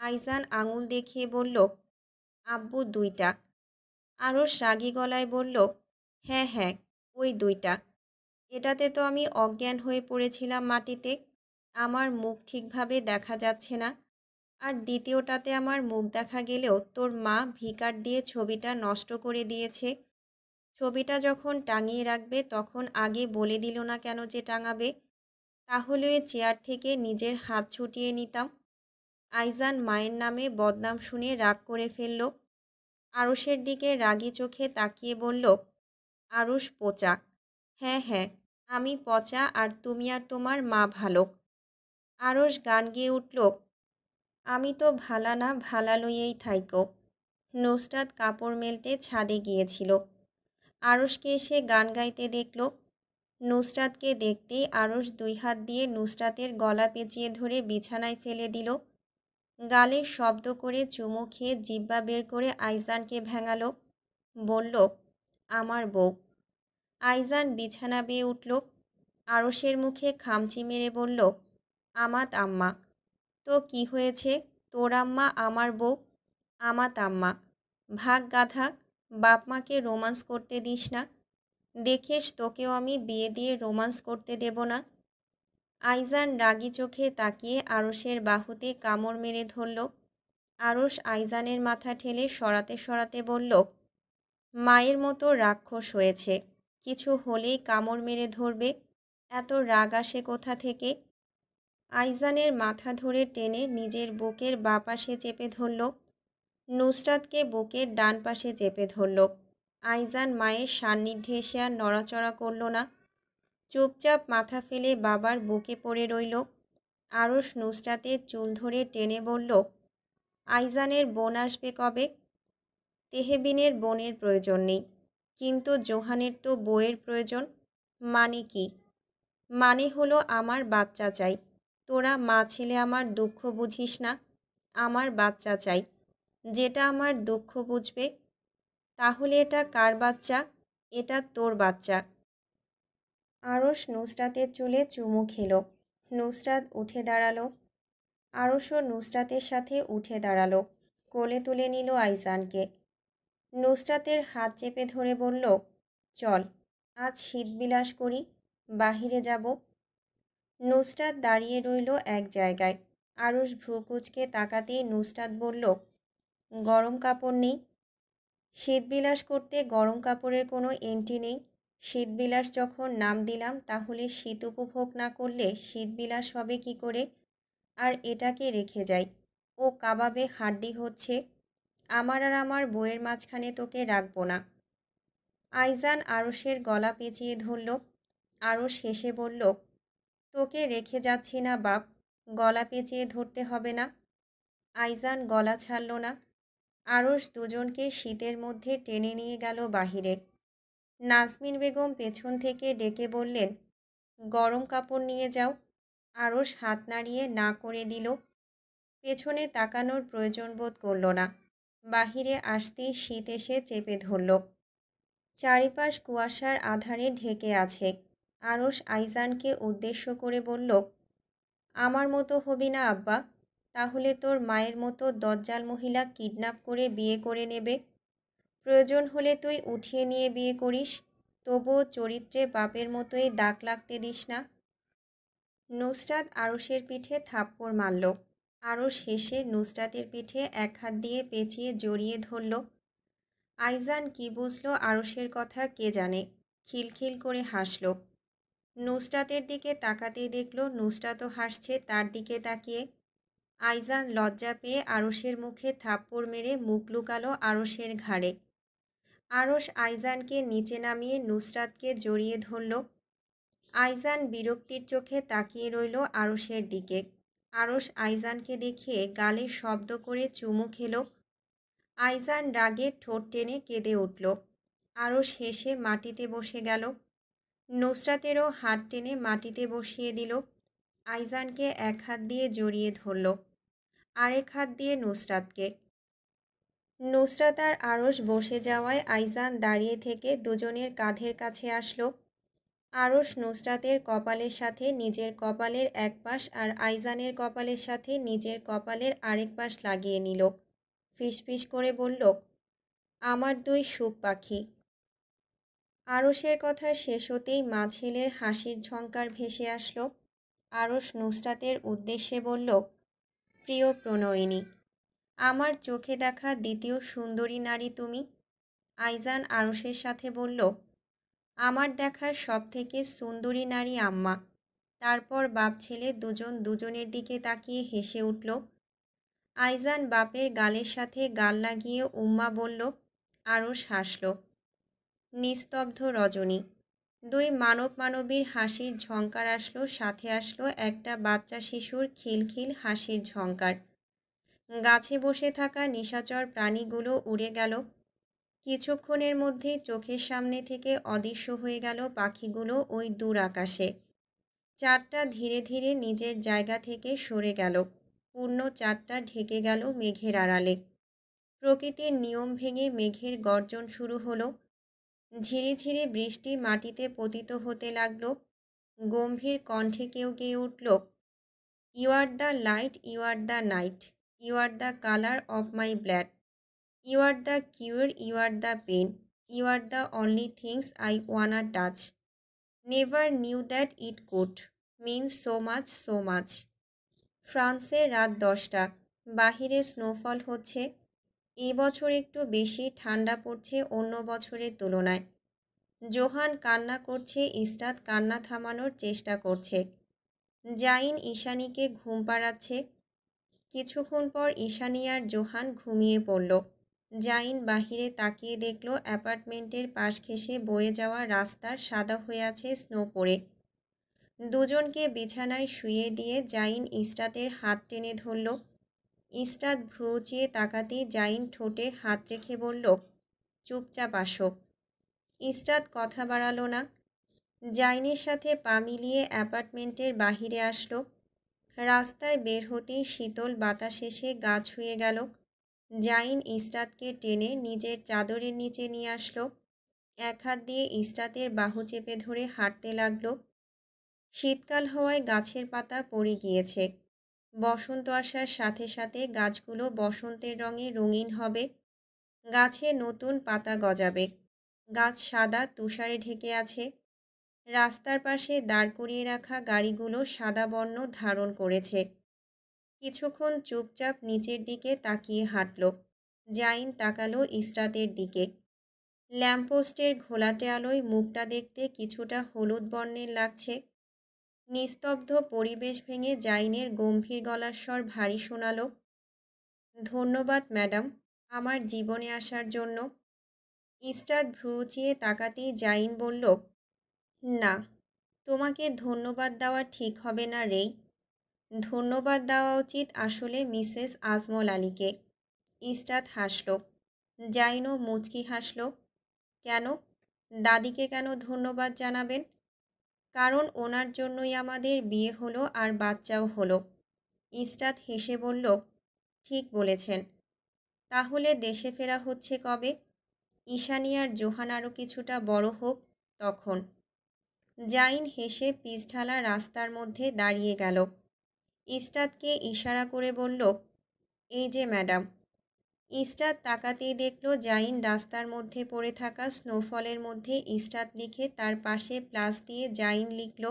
আইজান আঙুল দেখিয়ে বলল, আব্বু দুইটা। আরশ রাগী গলায় বলল, হ্যাঁ হ্যাঁ, ওই দুইটা। এটাতে তো আমি অজ্ঞান হয়ে পড়েছিলাম মাটিতে, আমার মুখ ঠিকভাবে দেখা যাচ্ছে না। আর দ্বিতীয়টাতে আমার মুখ দেখা গেলেও তোর মা ভিকার দিয়ে ছবিটা নষ্ট করে দিয়েছে। ছবিটা যখন টাঙিয়ে রাখবে তখন আগে বলে দিল না কেন যে টাঙাবে? তাহলে ওই চেয়ার থেকে নিজের হাত ছুটিয়ে নিতাম। আইজান মায়ের নামে বদনাম শুনে রাগ করে ফেলল। আরশের দিকে রাগী চোখে তাকিয়ে বলল, আরশ পচা। হ্যাঁ হ্যাঁ, আমি পচা আর তুমি আর তোমার মা ভালো। আরশ গান গেয়ে উঠল, আমি তো ভালা না ভালা লইয়েই থাইকো। নুসরাত কাপড় মেলতে ছাদে গিয়েছিল। আরশকে এসে গান গাইতে দেখল। নুসরাতকে দেখতেই আরশ দুই হাত দিয়ে নুসরাতের গলা পেঁচিয়ে ধরে বিছানায় ফেলে দিল। গালে শব্দ করে চুমু খেয়ে জিহ্বা বের করে আইজানকে ভেঙালো। বলল, আমার বউ। আইজান বিছানা বেয়ে উঠল। আরশের মুখে খামচি মেরে বলল, আমাত আম্মা। তো কি হয়েছে, তোর আম্মা আমার বউ, আমাত আম্মা। ভাগ গাধা, বাপ মাকে রোমান্স করতে দিস না। দেখিস তোকেও আমি বিয়ে দিয়ে রোমান্স করতে দেব না। আইজান রাগী চোখে তাকিয়ে আরশের বাহুতে কামড় মেরে ধরল। আরশ আইজানের মাথা ঠেলে সরাতে সরাতে বলল, মায়ের মতো রাক্ষস হয়েছে, কিছু হলেই কামড় মেরে ধরবে, এত রাগ আসে কোথা থেকে? আইজানের মাথা ধরে টেনে নিজের বুকের বাঁ পাশে চেপে ধরল। নুসরাতকে বুকের ডান পাশে চেপে ধরল। আইজান মায়ের সান্নিধ্যে এসে আর নড়াচড়া করল না, চুপচাপ মাথা ফেলে বাবার বুকে পড়ে রইল। আরশ নুসরাতের চুল ধরে টেনে বলল, আইজানের বোন আসবে কবে? তেহবিনের বোনের প্রয়োজন নেই, কিন্তু জোহানের তো বউয়ের প্রয়োজন। মানে কি? মানে হলো আমার বাচ্চা চাই। তোরা মা ছেলে আমার দুঃখ বুঝিস না, আমার বাচ্চা চাই, যেটা আমার দুঃখ বুঝবে। তাহলে এটা কার বাচ্চা? এটা তোর বাচ্চা। আরশ নুসরাতের চুলে চুমু খেল। নুসরাত উঠে দাঁড়ালো। আরশও নুসরাতের সাথে উঠে দাঁড়ালো, কোলে তুলে নিল আইজানকে। নুসরাতের হাত চেপে ধরে বলল, চল আজ শীতবিলাস করি, বাহিরে যাব। নুসরাত দাঁড়িয়ে রইল এক জায়গায়। আরশ ভ্রু কুঁচকে তাকাতেই নুসরাত বলল, গরম কাপড় নেই? শীতবিলাস করতে গরম কাপড়ের কোনো এন্ট্রি নেই। শীতবিলাস যখন নাম দিলাম তাহলে শীত উপভোগ না করলে শীতবিলাস হবে কি করে? আর এটাকে রেখে যাই, ও কাবাবে হাড্ডি হচ্ছে। আমার আর আমার বউয়ের মাঝখানে তোকে রাখবো না। আইজান আরশের গলা পেঁচিয়ে ধরল। আরশ হেসে বলল, তোকে রেখে যাচ্ছি না বাপ, গলা পেঁচিয়ে ধরতে হবে না। আইজান গলা ছাড়ল না। আরশ দুজনকে শীতের মধ্যে টেনে নিয়ে গেল বাহিরে। নাজমিন বেগম পেছন থেকে ডেকে বললেন, গরম কাপড় নিয়ে যাও। আরশ হাত নাড়িয়ে না করে দিল। পেছনে তাকানোর প্রয়োজন বোধ করল না। বাহিরে আসতেই শীত এসে চেপে ধরল। চারিপাশ কুয়াশার আধারে ঢেকে আছে। আরশ আইজানকে উদ্দেশ্য করে বলল, আমার মতো হবি না আব্বা, তাহলে তোর মায়ের মতো দজ্জাল মহিলা কিডন্যাপ করে বিয়ে করে নেবে। প্রয়োজন হলে তুই উঠিয়ে নিয়ে বিয়ে করিস, তবুও চরিত্রে বাপের মতোই দাগ লাগতে দিস না। নুসরাত আরুষের পিঠে থাপ্পড় মারল। আরুষ হেসে নুসরাতের পিঠে এক হাত দিয়ে পেঁচিয়ে জড়িয়ে ধরল। আইজান কি বুঝল আরুষের কথা কে জানে, খিলখিল করে হাসল। নুসরাতের দিকে তাকাতেই দেখল নুসরাতও হাসছে তার দিকে তাকিয়ে। আইজান লজ্জা পেয়ে আরুষের মুখে থাপ্পড় মেরে মুখ লুকালো আরুষের ঘাড়ে। আরুষ আইজানকে নিচে নামিয়ে নুসরাতকে জড়িয়ে ধরল। আইজান বিরক্তির চোখে তাকিয়ে রইল আরুষের দিকে। আরুষ আইজানকে দেখিয়ে গালে শব্দ করে চুমু খেল। আইজান রাগে ঠোঁট টেনে কেঁদে উঠল। আরুষ হেসে মাটিতে বসে গেল। নুসরাতেরও হাত টেনে মাটিতে বসিয়ে দিল। আইজানকে এক হাত দিয়ে জড়িয়ে ধরল, আরেক হাত দিয়ে নুসরাতকে। নুসরাত আর আরুষ বসে যাওয়ায় আইজান দাঁড়িয়ে থেকে দুজনের কাঁধের কাছে আসলো। আরুষ নুসরাতের কপালের সাথে নিজের কপালের এক পাশ আর আইজানের কপালের সাথে নিজের কপালের আরেক পাশ লাগিয়ে নিল। ফিসফিস করে বলল, আমার দুই সুখ পাখি। আরুষের কথা শেষ হতেই মা ছেলের হাসির ঝঙ্কার ভেসে আসলো। আরুষ নুসরাতের উদ্দেশ্যে বলল, প্রিয় প্রণয়িনী, আমার চোখে দেখা দ্বিতীয় সুন্দরী নারী তুমি। আইজান আরুষের সাথে বলল, আমার দেখার সবথেকে সুন্দরী নারী আম্মা। তারপর বাপ ছেলে দুজন দুজনের দিকে তাকিয়ে হেসে উঠল। আইজান বাপের গালের সাথে গাল লাগিয়ে উম্মা বলল। আরুষ হাসল। নিস্তব্ধ রজনী। দুই মানবীর হাসির ঝঙ্কার আসলো, সাথে আসলো একটা বাচ্চা শিশুর খিলখিল হাসির ঝঙ্কার। গাছে বসে থাকা নিশাচর প্রাণীগুলো উড়ে গেল। কিছুক্ষণের মধ্যেই চোখের সামনে থেকে অদৃশ্য হয়ে গেল পাখিগুলো ওই দূর আকাশে। চাঁদটা ধীরে ধীরে নিজের জায়গা থেকে সরে গেল। পূর্ণ চাঁদটা ঢেকে গেল মেঘের আড়ালে। প্রকৃতির নিয়ম ভেঙে মেঘের গর্জন শুরু হলো। ঝিরিঝিরি বৃষ্টি মাটিতে পতিত হতে লাগল। গম্ভীর কণ্ঠে কেউ গেয়ে উঠল, you are the light, you are the night, you are the colour of my blood, you are the cure, you are the pain, you are the only things I wanna touch, never knew that it could mean so much, so much. ফ্রান্সে রাত 10টা। বাহিরে snowfall হচ্ছে। এবছর একটু বেশি ঠান্ডা পড়ছে অন্য বছরের তুলনায়। জোহান কান্না করছে, ইসরাত কান্না থামানোর চেষ্টা করছে। জাইন ঈশানীকে ঘুম পাড়াচ্ছে। কিছুক্ষণ পর ঈশানী আর জোহান ঘুমিয়ে পড়ল। জাইন বাহিরে তাকিয়ে দেখল অ্যাপার্টমেন্টের পাশ ঘেঁষে বয়ে যাওয়া রাস্তার সাদা হয়ে আছে স্নো পড়ে। দুজনকে বিছানায় শুয়ে দিয়ে জাইন ইসরাতের হাত টেনে ধরল। ইসরাত ভ্রু উঁচিয়ে তাকাতেই জাইন ঠোঁটে হাত রেখে বলল, চুপচাপ আসো। ইসরাত কথা বাড়ালো না। জাইনের সাথে পা মিলিয়ে অ্যাপার্টমেন্টের বাহিরে আসলো। রাস্তায় বের হতেই শীতল বাতাস এসে গা ছুঁয়ে গেল। জাইন ইসরাতকে টেনে নিজের চাদরের নিচে নিয়ে আসলো। এক হাত দিয়ে ইসরাতের বাহু চেপে ধরে হাঁটতে লাগলো। শীতকাল হওয়ায় গাছের পাতা পড়ে গিয়েছে। বসন্ত আসার সাথে সাথে গাছগুলো বসন্তের রঙে রঙিন হবে। গাছে নতুন পাতা গজাবে। গাছ সাদা তুষারে ঢেকে আছে। রাস্তার পাশে দাঁড় করিয়ে রাখা গাড়িগুলো সাদা বর্ণ ধারণ করেছে। কিছুক্ষণ চুপচাপ নিচের দিকে তাকিয়ে হাঁটল। জাইন তাকালো ইসরাতের দিকে। ল্যাম্পপোস্টের ঘোলাটে আলোয় মুখটা দেখতে কিছুটা হলুদ বর্ণের লাগছে। নিস্তব্ধ পরিবেশ ভেঙে জাইনের গম্ভীর গলার স্বর ভারী শোনালো, ধন্যবাদ ম্যাডাম, আমার জীবনে আসার জন্য। ইসরাত ভ্রু উঁচিয়ে তাকাতেই জাইন বলল, না, তোমাকে ধন্যবাদ দেওয়া ঠিক হবে না রেই। ধন্যবাদ দেওয়া উচিত আসলে মিসেস আজমল আলীকে। ইসরাত হাসল। জাইনও মুচকি হাসল। কেন? দাদিকে কেন ধন্যবাদ জানাবেন? কারণ ওনার জন্যই আমাদের বিয়ে হলো আর বাচ্চাও হলো। ইসরাত হেসে বলল, ঠিক বলেছেন। তাহলে দেশে ফেরা হচ্ছে কবে? ঈশানী আর জোহান আরও কিছুটা বড় হোক, তখন। জাইন হেসে পিচঢালা রাস্তার মধ্যে দাঁড়িয়ে গেল। ইসরাতকে ইশারা করে বলল, এই যে ম্যাডাম। ইস্টাত তাকাতেই দেখল জাইন রাস্তার মধ্যে পড়ে থাকা স্নোফলের মধ্যে ইস্টাত লিখে তার পাশে প্লাস দিয়ে জাইন লিখল।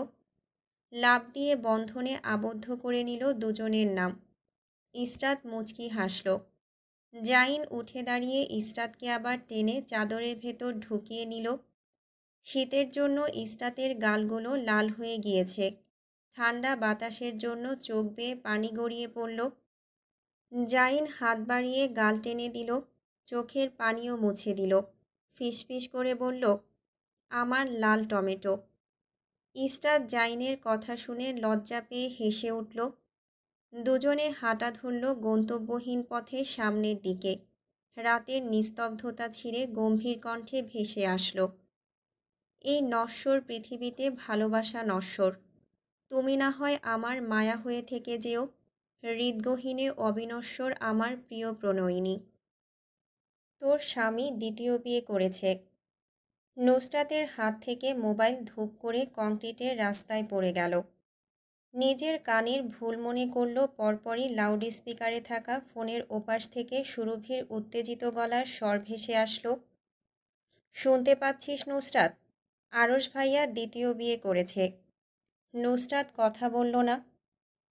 লাফ দিয়ে বন্ধনে আবদ্ধ করে নিল দুজনের নাম। ইস্টাত মুচকি হাসল। জাইন উঠে দাঁড়িয়ে ইস্টাতকে আবার টেনে চাদরের ভেতর ঢুকিয়ে নিল। শীতের জন্য ইস্টাতের গালগুলো লাল হয়ে গিয়েছে। ঠান্ডা বাতাসের জন্য চোখ বেয়ে পানি গড়িয়ে পড়ল। জাইন হাত বাড়িয়ে গাল টেনে দিল, চোখের পানিও মুছে দিল। ফিসফিস করে বলল, আমার লাল টমেটো। ইস্টাত জাইনের কথা শুনে লজ্জা পেয়ে হেসে উঠল। দুজনে হাঁটা ধরল গন্তব্যহীন পথে সামনের দিকে। রাতের নিস্তব্ধতা ছিঁড়ে গম্ভীর কণ্ঠে ভেসে আসলো, এই নশ্বর পৃথিবীতে ভালোবাসা নশ্বর। তুমি না হয় আমার মায়া হয়ে থেকে যেও, হৃদগহীনে অবিনশ্বর আমার প্রিয় প্রণয়িনী। তোর স্বামী দ্বিতীয় বিয়ে করেছে। নুসরাতের হাত থেকে মোবাইল ধূপ করে কংক্রিটের রাস্তায় পড়ে গেল। নিজের কানের ভুল মনে করল। পরপরই লাউড স্পিকারে থাকা ফোনের ওপাশ থেকে সুরভির উত্তেজিত গলার স্বর ভেসে আসলো, শুনতে পাচ্ছিস নুসরাত? আরশ ভাইয়া দ্বিতীয় বিয়ে করেছে। নুসরাত কথা বলল না।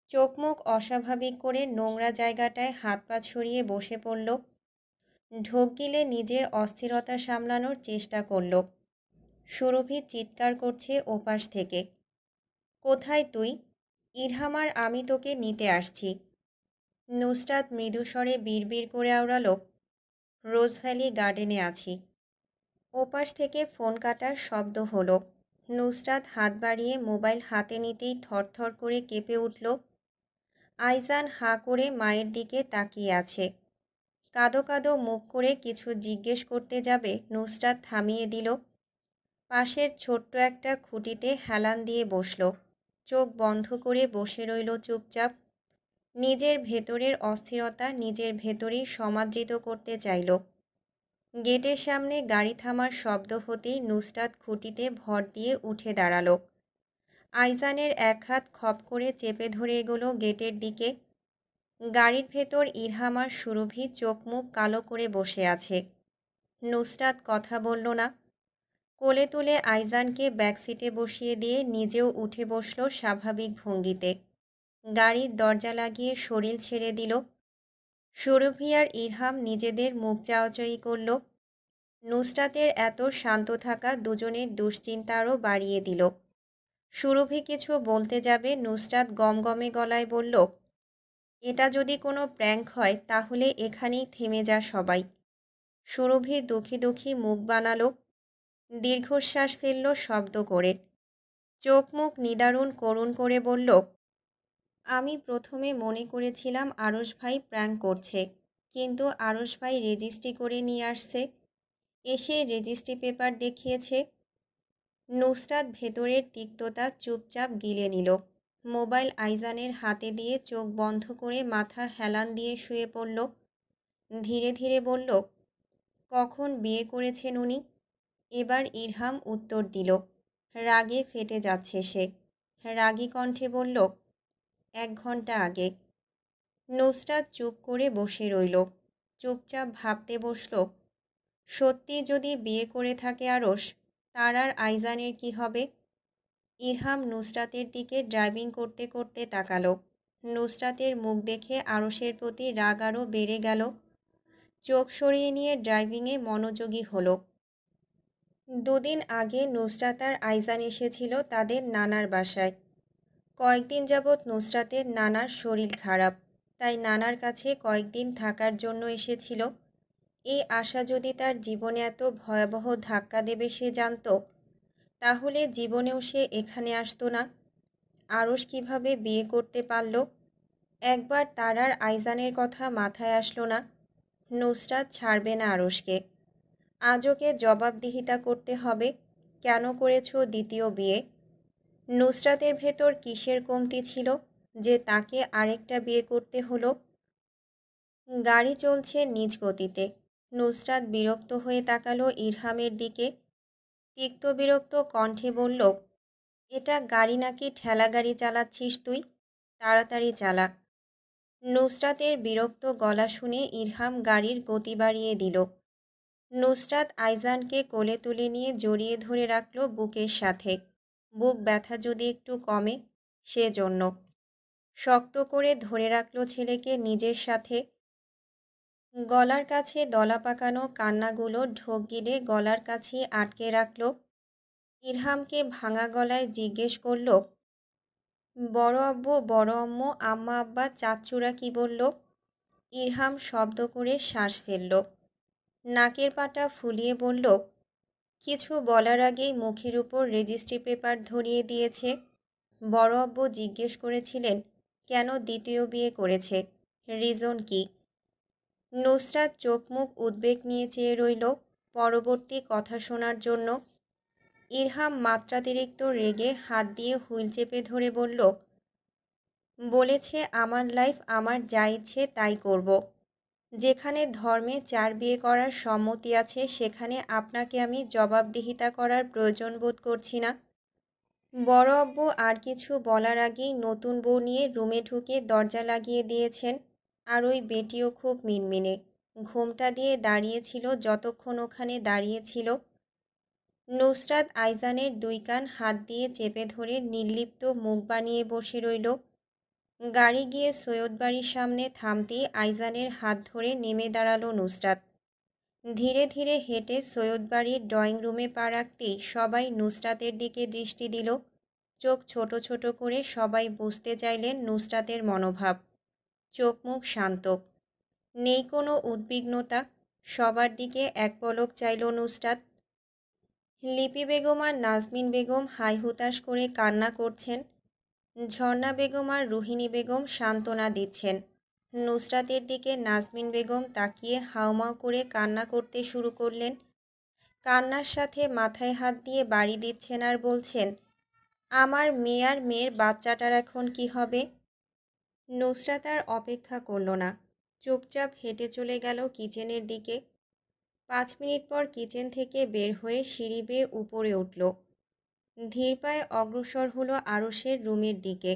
চোখ মুখ অস্বাভাবিক করে নোংরা জায়গাটায় হাত পা ছড়িয়ে বসে পড়ল। ঢোক গিলে নিজের অস্থিরতা সামলানোর চেষ্টা করল। সুরভি চিৎকার করছে ওপাশ থেকে, কোথায় তুই? ইরহাম আর আমি তোকে নিতে আসছি। নুসরাত মৃদুস্বরে বিড়বিড় করে আওড়াল, রোজ ভ্যালি গার্ডেনে আছি। ওপাশ থেকে ফোন কাটার শব্দ হলো। নুসরাত হাত বাড়িয়ে মোবাইল হাতে নিতেই থরথর করে কেঁপে উঠল। আইজান হাঁ করে মায়ের দিকে তাকিয়ে আছে। কাঁদো কাঁদো মুখ করে কিছু জিজ্ঞেস করতে যাবে নুসরাত থামিয়ে দিল। পাশের ছোট্ট একটা খুঁটিতে হেলান দিয়ে বসল। চোখ বন্ধ করে বসে রইল চুপচাপ। নিজের ভেতরের অস্থিরতা নিজের ভেতরেই সমাদৃত করতে চাইল। গেটের সামনে গাড়ি থামার শব্দ হতেই নুসরাত খুঁটিতে ভর দিয়ে উঠে দাঁড়ালো। আইজানের এক হাত খপ করে চেপে ধরে এগোলো গেটের দিকে। গাড়ির ভেতর ইরহাম আর সুরভি চোখ মুখ কালো করে বসে আছে। নুসরাত কথা বলল না। কোলে তুলে আইজানকে ব্যাকসিটে বসিয়ে দিয়ে নিজেও উঠে বসল স্বাভাবিক ভঙ্গিতে। গাড়ির দরজা লাগিয়ে শরীর ছেড়ে দিল। সুরভি আর ইরহাম নিজেদের মুখ চাওয়াচাই করল। নুসরাতের এত শান্ত থাকা দুজনের দুশ্চিন্তা আরও বাড়িয়ে দিল। সুরভি কিছু বলতে যাবে নুসরাত গমগমে গলায় বলল, এটা যদি কোনো প্র্যাঙ্ক হয় তাহলে এখানেই থেমে যা সবাই। সুরভি দুঃখী দুঃখী মুখ বানালো। দীর্ঘশ্বাস ফেলল শব্দ করে। চোখ মুখ নিদারুণ করুণ করে বলল, আমি প্রথমে মনে করেছিলাম আরশ ভাই প্র্যাঙ্ক করছে, কিন্তু আরশ ভাই রেজিস্ট্রি করে নিয়ে আসছে, এসে রেজিস্ট্রি পেপার দেখিয়েছে। নুসরাত ভেতরের তিক্ততা চুপচাপ গিলে নিল। মোবাইল আইজানের হাতে দিয়ে চোখ বন্ধ করে মাথা হেলান দিয়ে শুয়ে পড়ল। ধীরে ধীরে বলল, কখন বিয়ে করেছেন উনি? এবার ইরহাম উত্তর দিল। রাগে ফেটে যাচ্ছে সে। রাগী কণ্ঠে বলল, 1 ঘন্টা আগে। নুসরাত চুপ করে বসে রইল। চুপচাপ ভাবতে বসল, সত্যি যদি বিয়ে করে থাকে আরশ, তার আর আইজানের কি হবে? ইরহাম নুসরাতের দিকে ড্রাইভিং করতে করতে তাকালো। নুসরাতের মুখ দেখে আরশের প্রতি রাগ আরও বেড়ে গেল। চোখ সরিয়ে নিয়ে ড্রাইভিংয়ে মনোযোগী হলো। 2 দিন আগে নুসরাত আর আইজান এসেছিল তাদের নানার বাসায়। কয়েকদিন যাবৎ নুসরাতের নানার শরীর খারাপ, তাই নানার কাছে কয়েকদিন থাকার জন্য এসেছিল। এই আশা যদি তার জীবনে এত ভয়াবহ ধাক্কা দেবে সে জানত, তাহলে জীবনেও সে এখানে আসতো না। আরশ কিভাবে বিয়ে করতে পারল? একবার তার আর আইজানের কথা মাথায় আসলো না। নুসরাত ছাড়বে না আরশকে। আজ ওকে জবাবদিহিতা করতে হবে। কেন করেছো দ্বিতীয় বিয়ে? নুসরাতের ভেতর কিসের কমতি ছিল যে তাকে আরেকটা বিয়ে করতে হলো? গাড়ি চলছে নিজ গতিতে। নুসরাত বিরক্ত হয়ে তাকালো ইরহামের দিকে। তিক্ত বিরক্ত কণ্ঠে বলল, এটা গাড়ি নাকি ঠেলা গাড়ি চালাচ্ছিস তুই? তাড়াতাড়ি চালা। নুসরাতের বিরক্ত গলা শুনে ইরহাম গাড়ির গতি বাড়িয়ে দিল। নুসরাত আইজানকে কোলে তুলে নিয়ে জড়িয়ে ধরে রাখল বুকের সাথে। বুক ব্যথা যদি একটু কমে সেজন্য। শক্ত করে ধরে রাখল ছেলেকে নিজের সাথে। গলার কাছে দলা পাকানো কান্নাগুলো ঢোক গিলে গলার কাছেই আটকে রাখল। ইরহামকে ভাঙা গলায় জিজ্ঞেস করল, বড় আব্বু, বড় আম্মু, আম্মা, আব্বা, চাচ্চুরা কি বলল? ইরহাম শব্দ করে শ্বাস ফেলল। নাকের পাটা ফুলিয়ে বলল, কিছু বলার আগেই মুখের উপর রেজিস্ট্রি পেপার ধরিয়ে দিয়েছে। বড় আব্বু জিজ্ঞেস করেছিলেন কেন দ্বিতীয় বিয়ে করেছে, রিজন কি? নুসরাত চোখ মুখ উদ্বেগ নিয়ে চেয়ে রইল পরবর্তী কথা শোনার জন্য। ইরহাম মাত্রাতিরিক্ত রেগে হাত দিয়ে হুইল চেপে ধরে বলল, বলেছে আমার লাইফ, আমার যা ইচ্ছে তাই করব। যেখানে ধর্মে 4 বিয়ে করার সম্মতি আছে সেখানে আপনাকে আমি জবাবদিহিতা করার প্রয়োজন বোধ করছি না। বড় আব্বু আর কিছু বলার আগেই নতুন বউ নিয়ে রুমে ঢুকে দরজা লাগিয়ে দিয়েছেন। আর ওই বেটিও খুব মিনমিনে, ঘোমটা দিয়ে দাঁড়িয়েছিল যতক্ষণ ওখানে দাঁড়িয়েছিল। নুসরাত আইজানের 2 কান হাত দিয়ে চেপে ধরে নির্লিপ্ত মুখ বানিয়ে বসে রইল। গাড়ি গিয়ে সৈয়দ বাড়ির সামনে থামতেই আইজানের হাত ধরে নেমে দাঁড়ালো নুসরাত। ধীরে ধীরে হেঁটে সৈয়দ বাড়ির ড্রয়িং রুমে পা রাখতেই সবাই নুসরাতের দিকে দৃষ্টি দিল। চোখ ছোট ছোট করে সবাই বুঝতে চাইলেন নুসরাতের মনোভাব। চোখ মুখ শান্ত, নেই কোনো উদ্বিগ্নতা। সবার দিকে এক পলক চাইল নুসরাত। লিপি বেগম আর নাজমিন বেগম হাই হুতাশ করে কান্না করছেন। ঝর্ণা বেগম আর রুহিণী বেগম সান্ত্বনা দিচ্ছেন। নুসরাতের দিকে নাজমিন বেগম তাকিয়ে হাউমাউ করে কান্না করতে শুরু করলেন। কান্নার সাথে মাথায় হাত দিয়ে বাড়ি দিচ্ছেন আর বলছেন, আমার মেয়ে আর মেয়ের বাচ্চাটার এখন কি হবে? নুসরাত আর অপেক্ষা করল না, চুপচাপ হেঁটে চলে গেল কিচেনের দিকে। 5 মিনিট পর কিচেন থেকে বের হয়ে সিঁড়ি বেয়ে উপরে উঠল। ধীর পায়ে অগ্রসর হলো আরশের রুমের দিকে।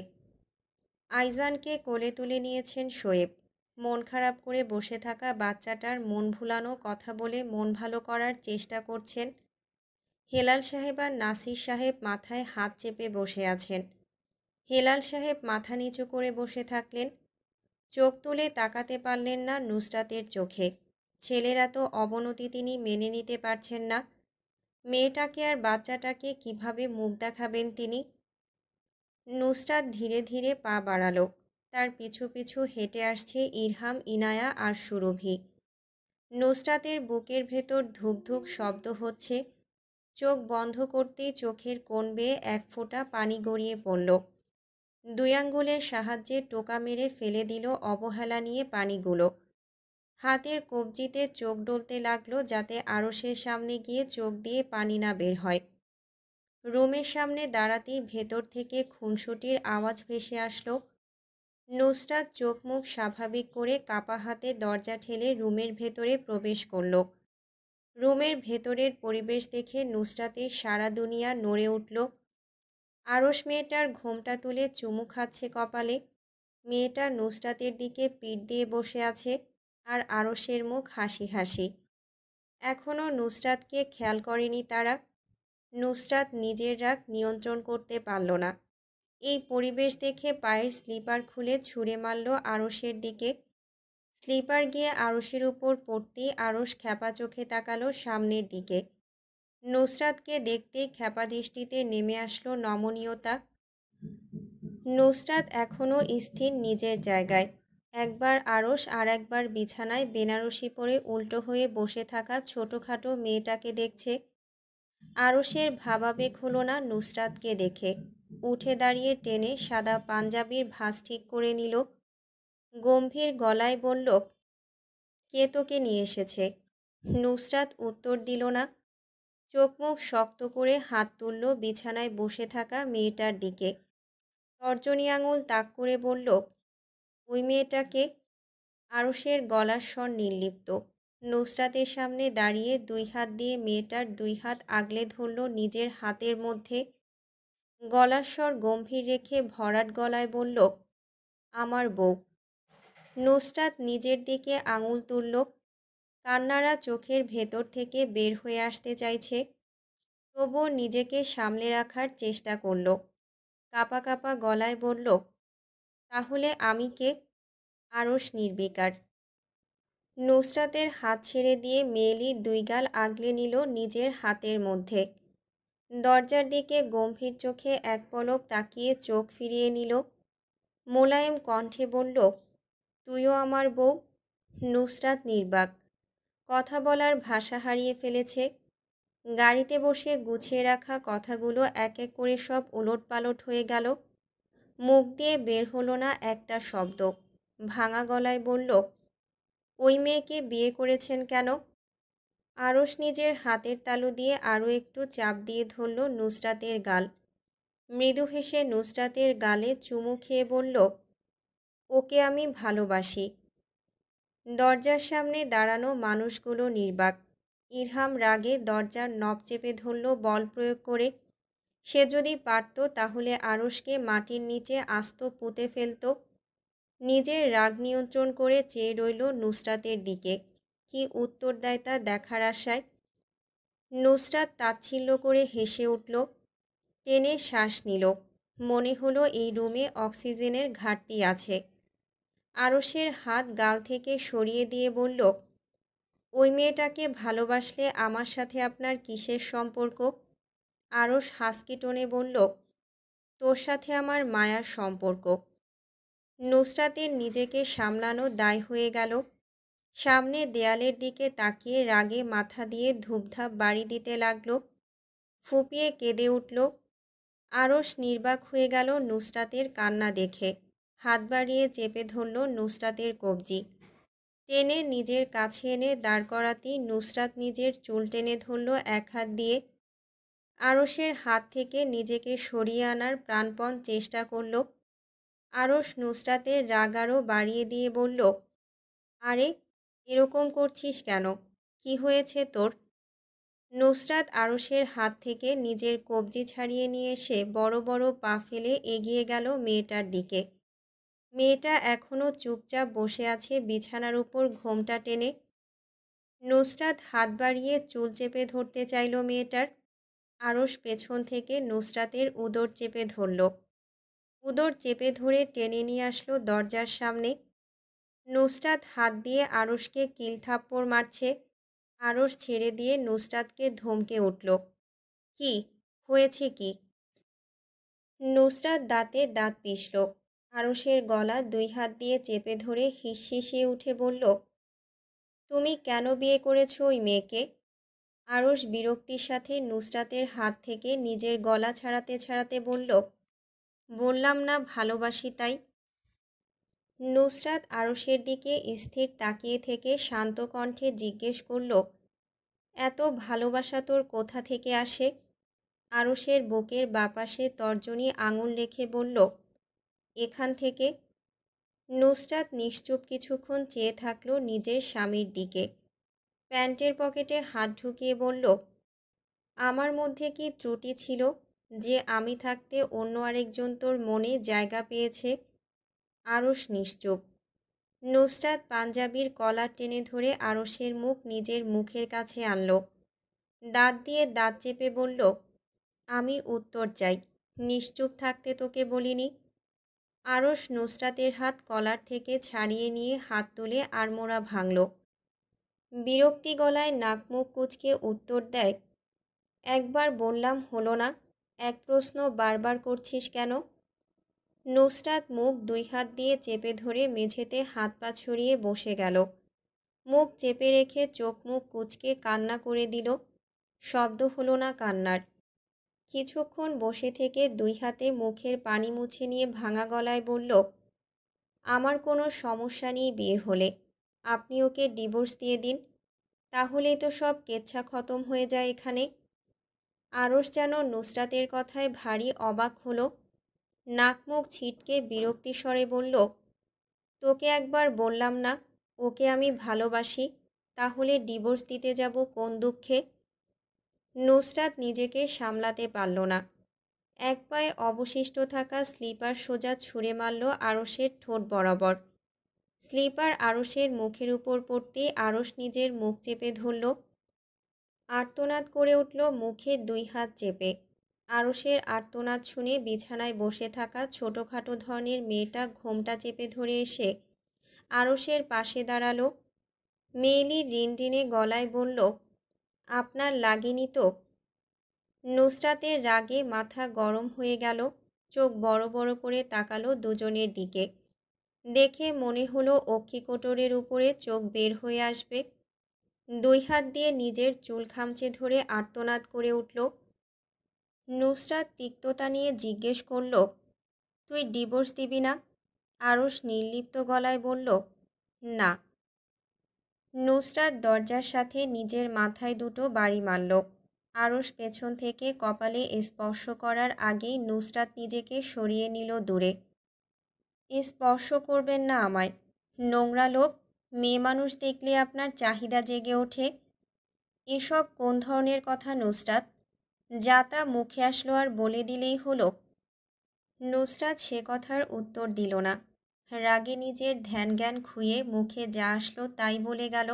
আইজানকে কোলে তুলে নিয়েছেন শোয়েব। মন খারাপ করে বসে থাকা বাচ্চাটার মন ভুলানো কথা বলে মন ভালো করার চেষ্টা করছেন। হেলাল সাহেব আর নাসির সাহেব মাথায় হাত চেপে বসে আছেন। হেলাল সাহেব মাথা নিচু করে বসে থাকলেন। চোখ তুলে তাকাতে পারলেন না নুসরাতের চোখে। ছেলের এত অবনতি তিনি মেনে নিতে পারছেন না। মেয়েটাকে আর বাচ্চাটাকে কিভাবে মুখ দেখাবেন তিনি? নুসরাত ধীরে ধীরে পা বাড়ালো। তার পিছু পিছু হেঁটে আসছে ইরহাম, ইনায়া আর সুরভি। নুসরাতের বুকের ভেতর ধুক ধুক শব্দ হচ্ছে। চোখ বন্ধ করতেই চোখের কোণ বেয়ে 1 ফোঁটা পানি গড়িয়ে পড়ল। 2 আঙ্গুলের সাহায্যে টোকা মেরে ফেলে দিল অবহেলা নিয়ে পানিগুলো। হাতের কবজিতে চোখ ডলতে লাগলো যাতে আরশের সামনে গিয়ে চোখ দিয়ে পানি না বের হয়। রুমের সামনে দাঁড়াতেই ভেতর থেকে খুনসুটির আওয়াজ ভেসে আসলো। নুসরাত চোখ মুখ স্বাভাবিক করে কাপা হাতে দরজা ঠেলে রুমের ভেতরে প্রবেশ করল। রুমের ভেতরের পরিবেশ দেখে নুসরাতের সারা দুনিয়া নড়ে উঠল। আরশ মেয়েটার ঘোমটা তুলে চুমু খাচ্ছে কপালে। মেয়েটা নুসরাতের দিকে পিঠ দিয়ে বসে আছে আর আরশের মুখ হাসি হাসি। এখনও নুসরাতকে খেয়াল করেনি তারা। নুসরাত নিজের রাগ নিয়ন্ত্রণ করতে পারল না। এই পরিবেশ দেখে পায়ের স্লিপার খুলে ছুঁড়ে মারল আরশের দিকে। স্লিপার গিয়ে আরশের উপর পড়তেই আরশ খ্যাপা চোখে তাকালো সামনের দিকে। নুসরাতকে দেখতেই খ্যাপা দৃষ্টিতে নেমে আসলো নমনীয়তা। নুসরাত এখনও স্থির নিজের জায়গায়। একবার আরশ আর একবার বিছানায় বেনারসি পরে উল্টো হয়ে বসে থাকা ছোটোখাটো মেয়েটাকে দেখছে। আরশের ভাবাবেগ হলো না নুসরাতকে দেখে। উঠে দাঁড়িয়ে টেনে সাদা পাঞ্জাবির ভাঁজ ঠিক করে নিল। গম্ভীর গলায় বলল, কে তোকে নিয়ে এসেছে? নুসরাত উত্তর দিল না। চোখ মুখ শক্ত করে হাত তুলল বিছানায় বসে থাকা মেয়েটার দিকে। তর্জনী আঙুল তাক করে বলল, ওই মেয়েটাকে? আরশের গলার স্বর নির্লিপ্ত। নুসরাতের সামনে দাঁড়িয়ে 2 হাত দিয়ে মেয়েটার 2 হাত আগলে ধরল নিজের হাতের মধ্যে। গলার স্বর গম্ভীর রেখে ভরাট গলায় বলল, আমার বউ। নুসরাত নিজের দিকে আঙুল তুলল। কান্নারা চোখের ভেতর থেকে বের হয়ে আসতে চাইছে, তবুও নিজেকে সামলে রাখার চেষ্টা করল। কাঁপা কাঁপা গলায় বলল, তাহলে আমি কে? আরশ নির্বিকার। নুসরাতের হাত ছেড়ে দিয়ে মেয়েলি দুই গাল আগলে নিল নিজের হাতের মধ্যে। দরজার দিকে গম্ভীর চোখে এক পলক তাকিয়ে চোখ ফিরিয়ে নিল। মোলায়েম কণ্ঠে বলল, তুইও আমার বউ? নুসরাত নির্বাক, কথা বলার ভাষা হারিয়ে ফেলেছে। গাড়িতে বসে গুছিয়ে রাখা কথাগুলো এক এক করে সব ওলটপালট হয়ে গেল। মুখ দিয়ে বের হলো না একটা শব্দ। ভাঙা গলায় বলল, ওই মেয়েকে বিয়ে করেছেন কেন? আরশ নিজের হাতের তালু দিয়ে আরও একটু চাপ দিয়ে ধরল নুসরাতের গাল। মৃদু হেসে নুসরাতের গালে চুমু খেয়ে বলল, ওকে আমি ভালোবাসি। দরজার সামনে দাঁড়ানো মানুষগুলো নির্বাক। ইরহাম রাগে দরজার নব চেপে ধরল বল প্রয়োগ করে। সে যদি পারত তাহলে আরশকে মাটির নিচে আস্ত পুঁতে ফেলত। নিজের রাগ নিয়ন্ত্রণ করে চেয়ে রইল নুসরাতের দিকে, কি উত্তর দেয় তা দেখার আশায়। নুসরাত তাচ্ছিল্য করে হেসে উঠল, টেনে শ্বাস নিল। মনে হলো এই রুমে অক্সিজেনের ঘাটতি আছে। আরশের হাত গাল থেকে সরিয়ে দিয়ে বলল, ওই মেয়েটাকে ভালোবাসলে আমার সাথে আপনার কিসের সম্পর্ক? আরশ হাসকি টোনে বলল, তোর সাথে আমার মায়ার সম্পর্ক। নুসরাতের নিজেকে সামলানো দায় হয়ে গেল। সামনে দেয়ালের দিকে তাকিয়ে রাগে মাথা দিয়ে ধূপধাপ বাড়ি দিতে লাগল। ফুপিয়ে কেঁদে উঠল। আরশ নির্বাক হয়ে গেল নুসরাতের কান্না দেখে। হাত বাড়িয়ে চেপে ধরল নুসরাতের কবজি। টেনে নিজের কাছে এনে দাঁড় করাতেই নুসরাত নিজের চুল টেনে ধরল এক হাত দিয়ে। আরশের হাত থেকে নিজেকে সরিয়ে আনার প্রাণপণ চেষ্টা করল। আরশ নুসরাতের রাগ আরও বাড়িয়ে দিয়ে বলল, আরে এরকম করছিস কেন? কি হয়েছে তোর? নুসরাত আরশের হাত থেকে নিজের কবজি ছাড়িয়ে নিয়ে এসে বড় বড় পা ফেলে এগিয়ে গেল মেয়েটার দিকে। মেয়েটা এখনও চুপচাপ বসে আছে বিছানার উপর ঘোমটা টেনে। নুসরাত হাত বাড়িয়ে চুল চেপে ধরতে চাইল মেয়েটার। আরশ পেছন থেকে নুসরাতের উদর চেপে ধরল। উদর চেপে ধরে টেনে নিয়ে আসলো দরজার সামনে। নুসরাত হাত দিয়ে আরশকে কিল থাপ্পড় মারছে। আরশ ছেড়ে দিয়ে নুসরাতকে ধমকে উঠল, কি হয়েছে কি? নুসরাত দাঁতে দাঁত পিষল। আরশের গলা দুই হাত দিয়ে চেপে ধরে হিসশিসিয়ে উঠে বলল, তুমি কেন বিয়ে করেছো ওই মেয়েকে? আরশ বিরক্তির সাথে নুসরাতের হাত থেকে নিজের গলা ছাড়াতে ছাড়াতে বলল, বললাম না ভালোবাসি তাই। নুসরাত আরশের দিকে স্থির তাকিয়ে থেকে শান্ত কণ্ঠে জিজ্ঞেস করল, এত ভালোবাসা তোর কোথা থেকে আসে? আরশের বুকের বাপাশে তর্জনী আঙুল রেখে বলল, এখান থেকে। নুসরাত নিশ্চুপ কিছুক্ষণ চেয়ে থাকল নিজের স্বামীর দিকে। প্যান্টের পকেটে হাত ঢুকিয়ে বলল, আমার মধ্যে কি ত্রুটি ছিল যে আমি থাকতে অন্য আরেকজন তোর মনে জায়গা পেয়েছে? আরশ নিশ্চুপ। নুসরাত পাঞ্জাবির কলার টেনে ধরে আরশের মুখ নিজের মুখের কাছে আনল। দাঁত দিয়ে দাঁত চেপে বলল, আমি উত্তর চাই, নিশ্চুপ থাকতে তোকে বলিনি। আরশ নুসরাতের হাত কলার থেকে ছাড়িয়ে নিয়ে হাত তুলে আড়মোড়া ভাঙল। বিরক্তি গলায় নাক মুখ কুঁচকে উত্তর দেয়, একবার বললাম হলো না? এক প্রশ্ন বারবার করছিস কেন? নুসরাত মুখ দুই হাত দিয়ে চেপে ধরে মেঝেতে হাত পা ছড়িয়ে বসে গেল। মুখ চেপে রেখে চোখ মুখ কুঁচকে কান্না করে দিল। শব্দ হলো না কান্নার। কিছুক্ষণ বসে থেকে দুই হাতে মুখের পানি মুছে নিয়ে ভাঙা গলায় বলল, আমার কোনো সমস্যা নেই বিয়ে হলে, আপনি ওকে ডিভোর্স দিয়ে দিন, তাহলেই তো সব কেচ্ছা খতম হয়ে যায় এখানে। আরশ যেন নুসরাতের কথায় ভারী অবাক হলো। নাক মুখ ছিটকে বিরক্তি স্বরে বলল, তোকে একবার বললাম না ওকে আমি ভালোবাসি, তাহলে ডিভোর্স দিতে যাব কোন দুঃখে? নুসরাত নিজেকে সামলাতে পারল না। এক পায়ে অবশিষ্ট থাকা স্লিপার সোজা ছুঁড়ে মারল আরশের ঠোঁট বরাবর। স্লিপার আরসের মুখের উপর পড়তেই আরস নিজের মুখ চেপে ধরল। আর্তনাদ করে উঠল মুখে 2 হাত চেপে। আরসের আর্তনাদ শুনে বিছানায় বসে থাকা ছোটোখাটো ধরনের মেয়েটা ঘোমটা চেপে ধরে এসে আরসের পাশে দাঁড়ালো। মেয়েলি রিনরিনে গলায় বলল, আপনার লাগেনি তো? নুসরাতের রাগে মাথা গরম হয়ে গেল। চোখ বড় বড় করে তাকালো দুজনের দিকে। দেখে মনে হলো অক্ষিকোটরের উপরে চোখ বের হয়ে আসবে। 2 হাত দিয়ে নিজের চুল খামচে ধরে আর্তনাদ করে উঠল। নুসরাত তিক্ততা নিয়ে জিজ্ঞেস করল, তুই ডিভোর্স দিবি না? আরস নির্লিপ্ত গলায় বলল, না। নুসরাত দরজার সাথে নিজের মাথায় দুটো বাড়ি মারল। আরস পেছন থেকে কপালে স্পর্শ করার আগেই নুসরাত নিজেকে সরিয়ে নিল দূরে। স্পর্শ করবেন না আমায়, নোংরা লোক। মেয়ে মানুষ দেখলে আপনার চাহিদা জেগে ওঠে। এসব কোন ধরনের কথা নুসরাত? যা তা মুখে আসলো আর বলে দিলেই হলো। নুসরাত সে কথার উত্তর দিল না। রাগে নিজের ধ্যান জ্ঞান খুইয়ে মুখে যা আসলো তাই বলে গেল।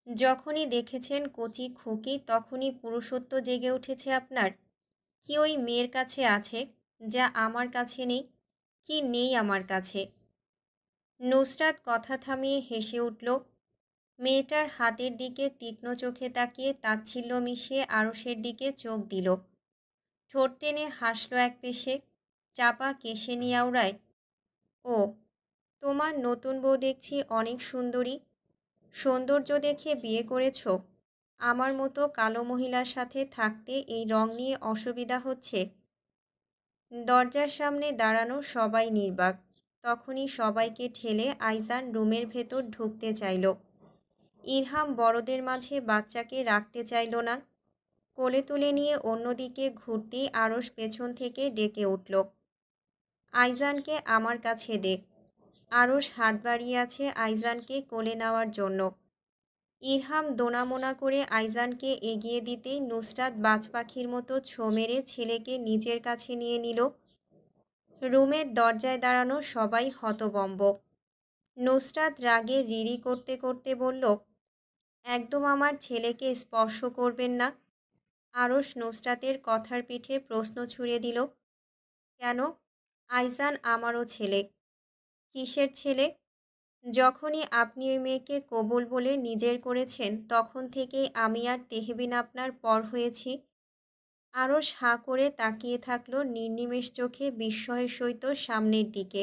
যখনই দেখেছেন কচি খুকি তখনই পুরুষত্ব জেগে উঠেছে আপনার। কি ওই মেয়ের কাছে আছে যা আমার কাছে নেই? কি নেই আমার কাছে? নুসরাত কথা থামিয়ে হেসে উঠল। মেয়েটার হাতের দিকে তীক্ষ্ণ চোখে তাকিয়ে তাচ্ছিল্য মিশিয়ে আরসের দিকে চোখ দিল। ঠোঁট টেনে হাসল এক পেশে, চাপা কেশে নিয়ে আওড়ায়, ও তোমার নতুন বউ দেখছি অনেক সুন্দরী। সৌন্দর্য দেখে বিয়ে করেছ? আমার মতো কালো মহিলার সাথে থাকতে এই রং নিয়ে অসুবিধা হচ্ছে? দরজার সামনে দাঁড়ানো সবাই নির্বাক। তখনই সবাইকে ঠেলে আইজান রুমের ভেতর ঢুকতে চাইল। ইরহাম বড়দের মাঝে বাচ্চাকে রাখতে চাইল না। কোলে তুলে নিয়ে অন্যদিকে ঘুরতেই আরস পেছন থেকে ডেকে উঠল, আইজানকে আমার কাছে দে। আরস হাত বাড়িয়ে আছে আইজানকে কোলে নেওয়ার জন্য। ইরহাম দোনামোনা করে আইজানকে এগিয়ে দিতেই নুসরাত বাজ পাখির মতো ছোঁ মেরে ছেলেকে নিজের কাছে নিয়ে নিল। রুমের দরজায় দাঁড়ানো সবাই হতবম্ব। নুসরাত রাগে রিরি করতে করতে বলল, একদম আমার ছেলেকে স্পর্শ করবেন না। আরস নুসরাতের কথার পিঠে প্রশ্ন ছুড়ে দিল, কেন? আইজান আমারও ছেলে। কিসের ছেলে? যখনই আপনি ওই মেয়েকে কবুল বলে নিজের করেছেন তখন থেকেই আমি আর তেহবিন আপনার পর হয়েছি। আরস হাঁ করে তাকিয়ে থাকলো নির্নিমেষ চোখে বিস্ময়ের সহিত সামনের দিকে।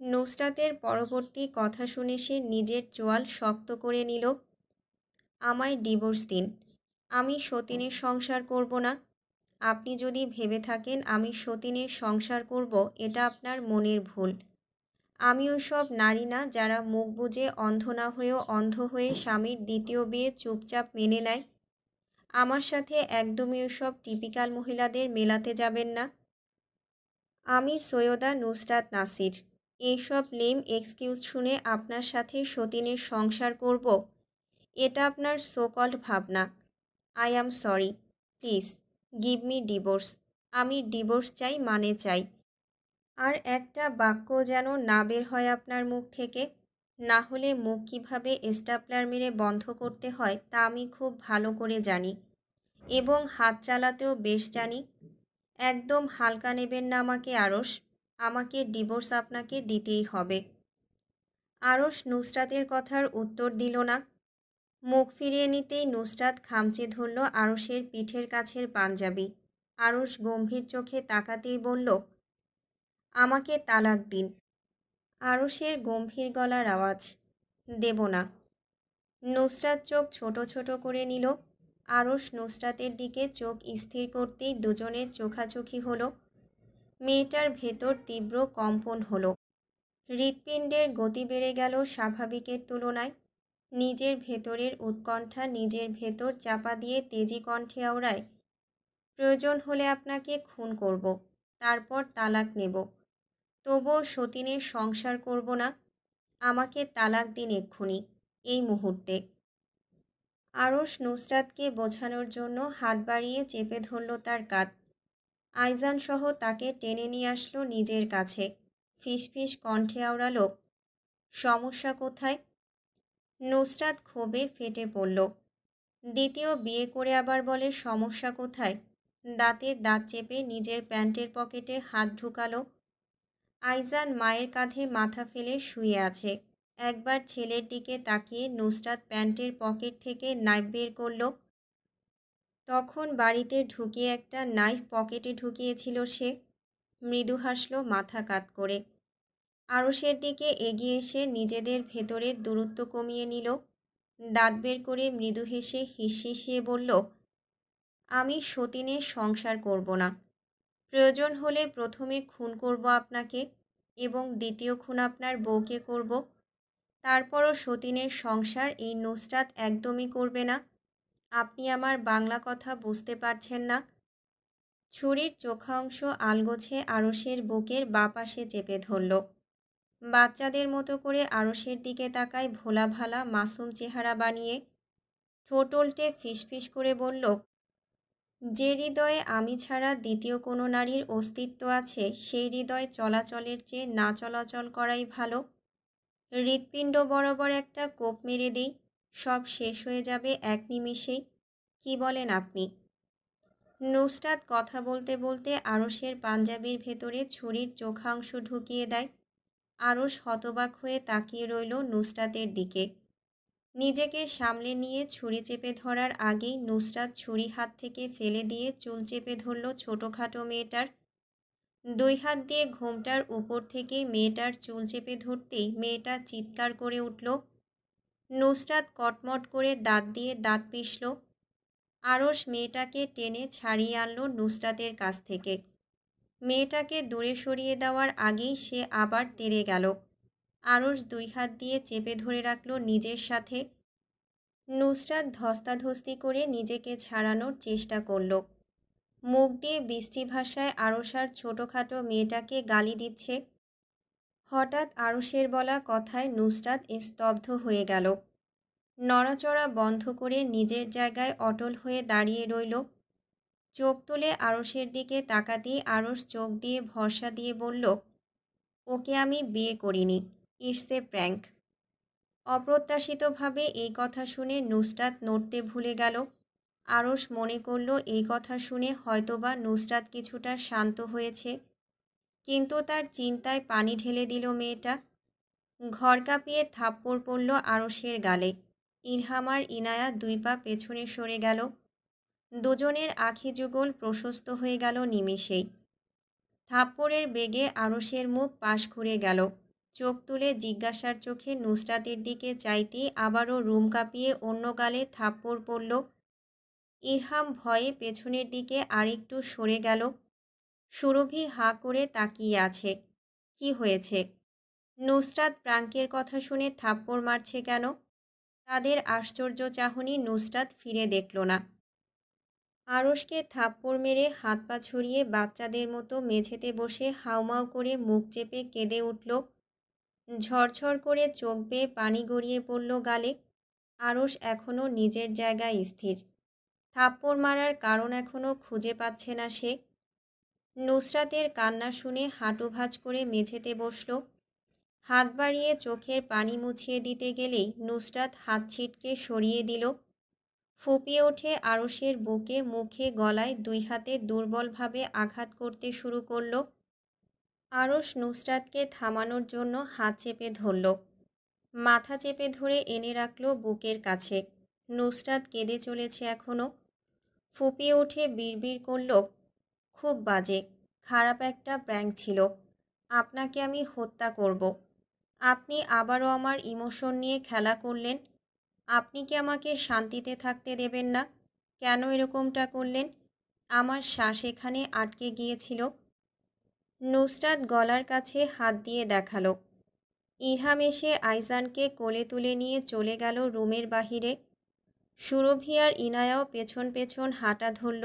নুসরাতের পরবর্তী কথা শুনে সে নিজের চোয়াল শক্ত করে নিল। আমায় ডিভোর্স দিন। আমি সতীনের সংসার করব না। আপনি যদি ভেবে থাকেন আমি সতীনের সংসার করব, এটা আপনার মনের ভুল। আমি ওইসব নারী না যারা মুখ বুজে অন্ধ না হয়েও অন্ধ হয়ে স্বামীর দ্বিতীয় বিয়ে চুপচাপ মেনে নেয়। আমার সাথে একদমই ওইসব টিপিক্যাল মহিলাদের মেলাতে যাবেন না। আমি সৈয়দা নুসরাত নাসির। এইসব লেম এক্সকিউজ শুনে আপনার সাথে সতীনের সংসার করব, এটা আপনার সো-কল্ড ভাবনা। I am sorry. Please give me divorce. আমি ডিভোর্স চাই মানে চাই। আর একটা বাক্য যেন না বের হয় আপনার মুখ থেকে। না হলে মুখ কীভাবে স্টাপলার মেরে বন্ধ করতে হয় তা আমি খুব ভালো করে জানি এবং হাত চালাতেও বেশ জানি। একদম হালকা নেবেন না আমাকে আরস। আমাকে ডিভোর্স আপনাকে দিতেই হবে। আরস নুসরাতের কথার উত্তর দিল না। মুখ ফিরিয়ে নিতেই নুসরাত খামচে ধরল আরসের পিঠের কাছের পাঞ্জাবি। আরস গম্ভীর চোখে তাকাতেই বলল, আমাকে তালাক দিন। আরসের গম্ভীর গলার আওয়াজ, দেব না। নুসরাত চোখ ছোট ছোট করে নিল। আরস নুসরাতের দিকে চোখ স্থির করতেই দুজনের চোখাচোখি হলো। মেয়েটার ভেতর তীব্র কম্পন হলো। হৃৎপিণ্ডের গতি বেড়ে গেল স্বাভাবিকের তুলনায়। নিজের ভেতরের উৎকণ্ঠা নিজের ভেতর চাপা দিয়ে তেজি কণ্ঠে আওড়ায়, প্রয়োজন হলে আপনাকে খুন করব, তারপর তালাক নেব, তবুও সতীনের সংসার করব না। আমাকে তালাক দিন এক্ষুনি, এই মুহূর্তে। আরস নুসরাতকে বোঝানোর জন্য হাত বাড়িয়ে চেপে ধরল তার কাঁধ। আইজান সহ তাকে টেনে নিয়ে আসলো নিজের কাছে। ফিসফিস কণ্ঠে আওড়ালো, সমস্যা কোথায়? নুসরাত ক্ষোভে ফেটে পড়ল। দ্বিতীয় বিয়ে করে আবার বলে সমস্যা কোথায়? দাঁতে দাঁত চেপে নিজের প্যান্টের পকেটে হাত ঢুকালো। আইজান মায়ের কাঁধে মাথা ফেলে শুয়ে আছে। একবার ছেলের দিকে তাকিয়ে নুসরাত প্যান্টের পকেট থেকে নাইফ বের করল। তখন বাড়িতে ঢুকিয়ে একটা নাইফ পকেটে ঢুকিয়েছিল সে। মৃদু হাসল মাথা কাত করে। আরশের দিকে এগিয়ে এসে নিজেদের ভেতরের দূরত্ব কমিয়ে নিল। দাঁত বের করে মৃদু হেসে হিসিয়ে বলল, আমি সতীনের সংসার করব না। প্রয়োজন হলে প্রথমে খুন করব আপনাকে এবং দ্বিতীয় খুন আপনার বউকে করব। তারপরও সতীনের সংসার এই নুসরাত একদমই করবে না। আপনি আমার বাংলা কথা বুঝতে পারছেন না। ছুরির চোখা অংশ আলগোছে আরশের বুকের বাঁ পাশে চেপে ধরল। বাচ্চাদের মতো করে আরশের দিকে তাকায় ভোলা ভালা মাসুম চেহারা বানিয়ে। ঠোঁট উল্টে ফিসফিস করে বলল, যে হৃদয়ে আমি ছাড়া দ্বিতীয় কোনো নারীর অস্তিত্ব আছে সেই হৃদয় চলাচলের চেয়ে না চলাচল করাই ভালো। হৃৎপিণ্ড বরাবর একটা কোপ মেরে দিই, সব শেষ হয়ে যাবে এক নিমিষেই। কি বলেন আপনি? নুসরাত কথা বলতে বলতে আরশের পাঞ্জাবির ভেতরে ছুরির চোখা অংশ ঢুকিয়ে দেয়। আরশ হতবাক হয়ে তাকিয়ে রইল নুসরাতের দিকে। নিজেকে সামলে নিয়ে ছুরি চেপে ধরার আগেই নুসরাত ছুরি হাত থেকে ফেলে দিয়ে চুল চেপে ধরল ছোটোখাটো মেয়েটার। দুই হাত দিয়ে ঘোমটার উপর থেকে মেয়েটার চুল চেপে ধরতেই মেয়েটা চিৎকার করে উঠল। নুসরাত কটমট করে দাঁত দিয়ে দাঁত পিষল। আরশ মেয়েটাকে টেনে ছাড়িয়ে আনল নুসরাতের কাছ থেকে। মেয়েটাকে দূরে সরিয়ে দেওয়ার আগেই সে আবার তেড়ে গেল। আরশ দুই হাত দিয়ে চেপে ধরে রাখল নিজের সাথে। নুসরাত ধস্তাধস্তি করে নিজেকে ছাড়ানোর চেষ্টা করল। মুখ দিয়ে বৃষ্টি ভাষায় আরশার ছোটোখাটো মেয়েটাকে গালি দিচ্ছে। হঠাৎ আরশের বলা কথায় নুসরাত স্তব্ধ হয়ে গেল। নড়াচড়া বন্ধ করে নিজের জায়গায় অটল হয়ে দাঁড়িয়ে রইল। চোখ তুলে আরশের দিকে তাকাতেই আরশ চোখ দিয়ে ভরসা দিয়ে বলল, ওকে আমি বিয়ে করিনি, ইটস এ প্র্যাঙ্ক। অপ্রত্যাশিতভাবে এই কথা শুনে নুসরাত নড়তে ভুলে গেল। আরশ মনে করল এই কথা শুনে হয়তোবা নুসরাত কিছুটা শান্ত হয়েছে, কিন্তু তার চিন্তায় পানি ঢেলে দিল মেয়েটা। ঘর কাঁপিয়ে থাপ্পড় পড়ল আরশের গালে। ইরহাম আর ইনায়া দুই পা পেছনে সরে গেল। দুজনের আখি যুগল প্রশস্ত হয়ে গেল নিমেষেই। থাপ্পড়ের বেগে আরশের মুখ পাশ ঘুরে গেল। চোখ তুলে জিজ্ঞাসার চোখে নুসরাতের দিকে চাইতেই আবারও রুম কাঁপিয়ে অন্য গালে থাপ্পড় পড়ল। ইরহাম ভয়ে পেছনের দিকে আরেকটু সরে গেল। সুরভি হাঁ করে তাকিয়ে আছে। কি হয়েছে? নুসরাত প্রাঙ্কের কথা শুনে থাপ্পড় মারছে কেন? তাদের আশ্চর্য চাহনি নুসরাত ফিরে দেখল না। আরশকে থাপ্পড় মেরে হাত পা ছড়িয়ে বাচ্চাদের মতো মেঝেতে বসে হাউমাউ করে মুখ চেপে কেঁদে উঠল। ঝরঝর করে চোখ বেয়ে পানি গড়িয়ে পড়ল গালে। আরশ এখনও নিজের জায়গায় স্থির। থাপ্পড় মারার কারণ এখনও খুঁজে পাচ্ছে না সে। নুসরাতের কান্না শুনে হাঁটু ভাঁজ করে মেঝেতে বসল। হাত বাড়িয়ে চোখের পানি মুছিয়ে দিতে গেলেই নুসরাত হাত ছিটকে সরিয়ে দিল। ফুঁপিয়ে ওঠে আরশের বুকে, মুখে, গলায়, দুই হাতে দুর্বলভাবে আঘাত করতে শুরু করল। আরশ নুসরাতকে থামানোর জন্য হাত চেপে ধরল। মাথা চেপে ধরে এনে রাখল বুকের কাছে। নুসরাত কেঁদে চলেছে এখনও। ফুঁপিয়ে উঠে বিড়বিড় করল, খুব বাজে, খারাপ একটা প্র্যাঙ্ক ছিল। আপনাকে আমি হত্যা করব। আপনি আবারও আমার ইমোশন নিয়ে খেলা করলেন। আপনি কি আমাকে শান্তিতে থাকতে দেবেন না? কেন এরকমটা করলেন? আমার শ্বাস এখানে আটকে গিয়েছিল। নুসরাত গলার কাছে হাত দিয়ে দেখালো। ইরহাম এসে আইজানকে কোলে তুলে নিয়ে চলে গেল রুমের বাহিরে। সুরভি আর ইনায়াও পেছন পেছন হাঁটা ধরল।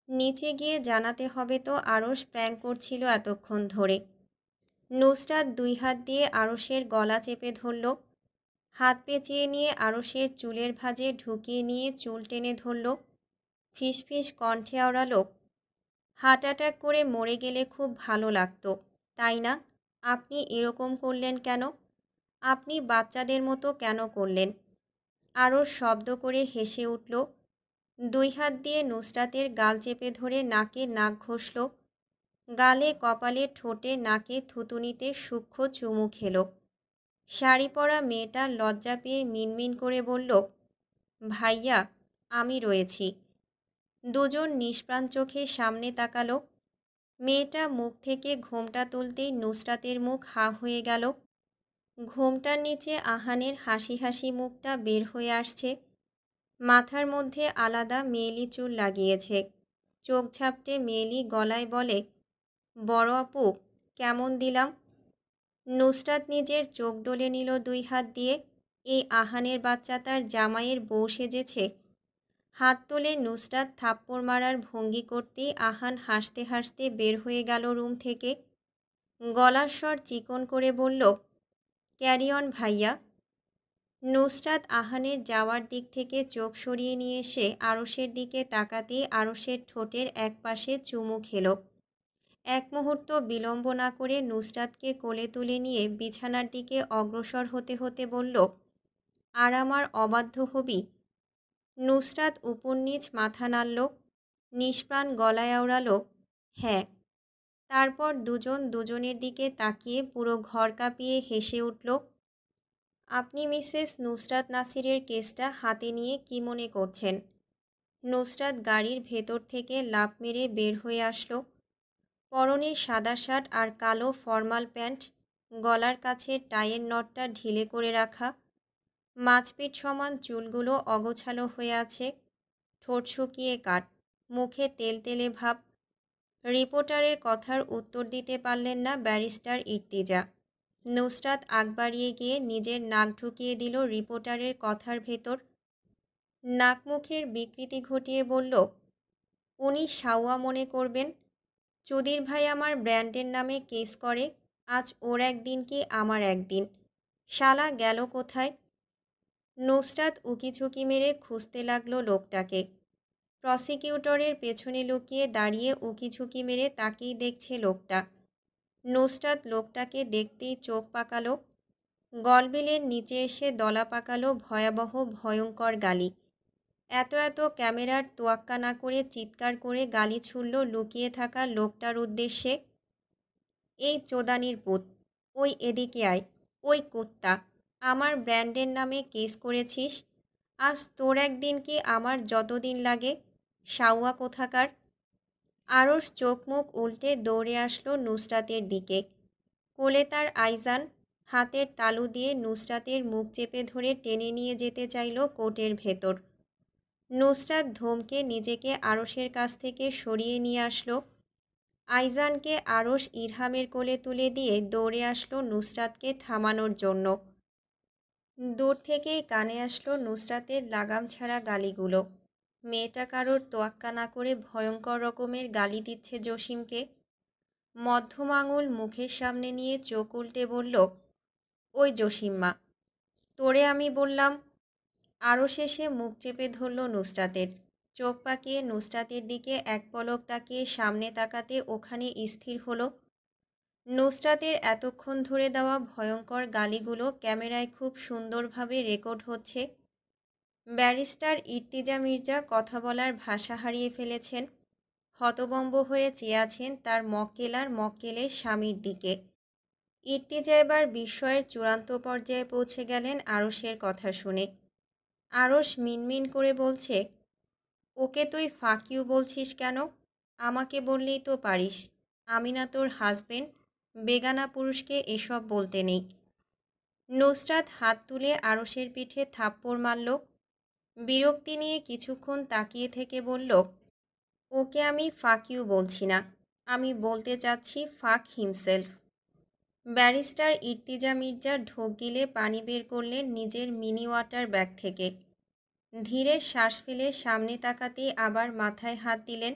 নিচে গিয়ে জানাতে হবে তো আরশ প্র্যাঙ্ক করছিল এতক্ষণ ধরে। নুসরাত দুই হাত দিয়ে আরশের গলা চেপে ধরল। হাত পেঁচিয়ে নিয়ে আরশের চুলের ভাঁজে ঢুকিয়ে নিয়ে চুল টেনে ধরল। ফিসফিস কণ্ঠে আওড়াল, হার্ট অ্যাটাক করে মরে গেলে খুব ভালো লাগতো, তাই না? আপনি এরকম করলেন কেন? আপনি বাচ্চাদের মতো কেন করলেন? আরও শব্দ করে হেসে উঠল। 2 হাত দিয়ে নুসরাতের গাল চেপে ধরে নাকে নাক ঘষল। গালে, কপালে, ঠোঁটে, নাকে, থুতুনিতে সূক্ষ্ম চুমু খেল। শাড়ি পরা মেয়েটা লজ্জা পেয়ে মিনমিন করে বলল, ভাইয়া, আমি রয়েছি। দুজন নিষ্প্রাণ চোখে সামনে তাকালো। মেয়েটা মুখ থেকে ঘোমটা তুলতেই নুসরাতের মুখ হা হয়ে গেল। ঘোমটার নিচে আহানের হাসি হাসি মুখটা বের হয়ে আসছে। মাথার মধ্যে আলাদা মেয়েলি চুল লাগিয়েছে। চোখ ঝাপটে মেয়েলি গলায় বলে, বড় আপু, কেমন দিলাম? নুসরাত নিজের চোখ ডলে নিল 2 হাত দিয়ে। এই আহানের বাচ্চা তার জামাইয়ের বউ সেজেছে। হাত তুলে নুসরাত থাপ্পড় মারার ভঙ্গি করতেই আহান হাসতে হাসতে বের হয়ে গেল রুম থেকে। গলার স্বর চিকন করে বলল, ক্যারি অন ভাইয়া। নুসরাত আহানের যাওয়ার দিক থেকে চোখ সরিয়ে নিয়ে এসে আরশের দিকে তাকাতেই আরশের ঠোঁটের একপাশে চুমু খেল। এক মুহূর্ত বিলম্ব না করে নুসরাতকে কোলে তুলে নিয়ে বিছানার দিকে অগ্রসর হতে হতে বলল, আর আমার অবাধ্য হবি? নুসরাত উপর নিচ মাথা নাড়ল, নিষ্প্রাণ গলায় আওড়াল, হ্যাঁ। তারপর দুজন দুজনের দিকে তাকিয়ে পুরো ঘর কাঁপিয়ে হেসে উঠল। আপনি মিসেস নুসরাত নাসিরের কেসটা হাতে নিয়ে কি মনে করছেন? নুসরাত গাড়ির ভেতর থেকে লাফ মেরে বের হয়ে আসলো। পরনে সাদা শার্ট আর কালো ফর্মাল প্যান্ট, গলার কাছে টাইয়ের নটটা ঢিলে করে রাখা, মাঝপিঠ সমান চুলগুলো অগোছালো হয়ে আছে, ঠোঁট শুকিয়ে কাট, মুখে তেলতেলে ভাব। রিপোর্টারের কথার উত্তর দিতে পারলেন না ব্যারিস্টার ইর্তিজা। নুসরাত আগ বাড়িয়ে গিয়ে নিজের নাক ঢুকিয়ে দিল রিপোর্টারের কথার ভেতর। নাক মুখের বিকৃতি ঘটিয়ে বলল, উনি সাওয়া মনে করবেন। চুদির ভাই আমার ব্র্যান্ডের নামে কেস করে, আজ ওর একদিন কি আমার একদিন। শালা গেল কোথায়? নুসরাত উকিঝুঁকি মেরে খুঁজতে লাগলো লোকটাকে। প্রসিকিউটরের পেছনে লুকিয়ে দাঁড়িয়ে উকিঝুঁকি মেরে তাকেই দেখছে লোকটা। নুসরাত লোকটাকে দেখতেই চোখ পাকালো। গলবিলের নিচে এসে দলা পাকালো ভয়াবহ ভয়ঙ্কর গালি। এত এত ক্যামেরার তোয়াক্কা না করে চিৎকার করে গালি ছুড়ল লুকিয়ে থাকা লোকটার উদ্দেশ্যে, এই চোদানির পুত, ওই এদিকে আয়, ওই কুত্তা, আমার ব্র্যান্ডের নামে কেস করেছিস, আজ তোর একদিন কি আমার যতদিন লাগে, সাউয়া কোথাকার। আরশ চোখ মুখ উল্টে দৌড়ে আসলো নুসরাতের দিকে। কোলে তার আইজান, হাতের তালু দিয়ে নুসরাতের মুখ চেপে ধরে টেনে নিয়ে যেতে চাইল কোর্টের ভেতর। নুসরাত ধমকে নিজেকে আরশের কাছ থেকে সরিয়ে নিয়ে আসলো। আইজানকে আরশ ইরহামের কোলে তুলে দিয়ে দৌড়ে আসলো নুসরাতকে থামানোর জন্য। দূর থেকেই কানে আসলো নুসরাতের লাগাম ছাড়া গালিগুলো। মেয়েটা কারোর তোয়াক্কা না করে ভয়ঙ্কর রকমের গালি দিচ্ছে জসিমকে। মধ্যম আঙুল মুখের সামনে নিয়ে চোখ উল্টে বলল, ওই জসিম্মা, তোরে আমি বললাম। আরও শেষে মুখ চেপে ধরল নুসরাতের। চোখ পাকিয়ে নুসরাতের দিকে এক পলক তাকিয়ে সামনে তাকাতে ওখানে স্থির হলো। নুসরাতের এতক্ষণ ধরে দেওয়া ভয়ঙ্কর গালিগুলো ক্যামেরায় খুব সুন্দরভাবে রেকর্ড হচ্ছে। ব্যারিস্টার ইর্তিজা মির্জা কথা বলার ভাষা হারিয়ে ফেলেছেন। হতবম্ব হয়ে চেয়ে আছেন তার মক্কেল আর মক্কেলের স্বামীর দিকে। ইর্তিজা এবার বিস্ময়ের চূড়ান্ত পর্যায়ে পৌঁছে গেলেন আরশের কথা শুনে। আরশ মিনমিন করে বলছে, ওকে তুই ফাক ইউ বলছিস কেন? আমাকে বললেই তো পারিস, আমি না তোর হাজবেন্ড, বেগানা পুরুষকে এসব বলতে নেই। নুসরাত হাত তুলে আরশের পিঠে থাপ্পড় মারল। বিরক্তি নিয়ে কিছুক্ষণ তাকিয়ে থেকে বলল, ওকে আমি ফাক ইউ বলছি না, আমি বলতে চাচ্ছি ফাক হিমসেলফ। ব্যারিস্টার ইর্তিজা মির্জা ঢোক গিলে পানি বের করলেন নিজের মিনি ওয়াটার ব্যাগ থেকে। ধীরে শ্বাস ফেলে সামনে তাকাতেই আবার মাথায় হাত দিলেন।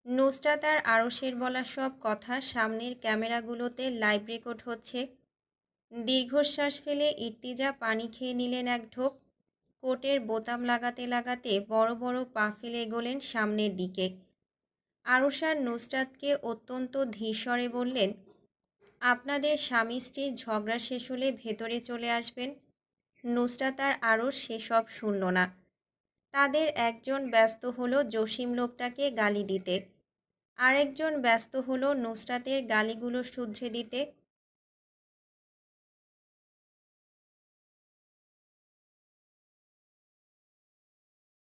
নুসরাত আর আরশের বলা সব কথা সামনের ক্যামেরাগুলোতে লাইভ রেকর্ড হচ্ছে। দীর্ঘশ্বাস ফেলে ইর্তিজা পানি খেয়ে নিলেন এক ঢোক। কোটের বোতাম লাগাতে লাগাতে বড় বড় পা ফেলে এগোলেন সামনের দিকে। আরশ আর নুসরাতকে অত্যন্ত ধীর স্বরে বললেন, আপনাদের স্বামী স্ত্রীর ঝগড়া শেষ হলে ভেতরে চলে আসবেন। নুসরাত আর আরশ সেসব শুনল না। তাদের একজন ব্যস্ত হলো জসিম লোকটাকে গালি দিতে, আরেকজন ব্যস্ত হলো নুসরাতের গালিগুলো শুধরে দিতে।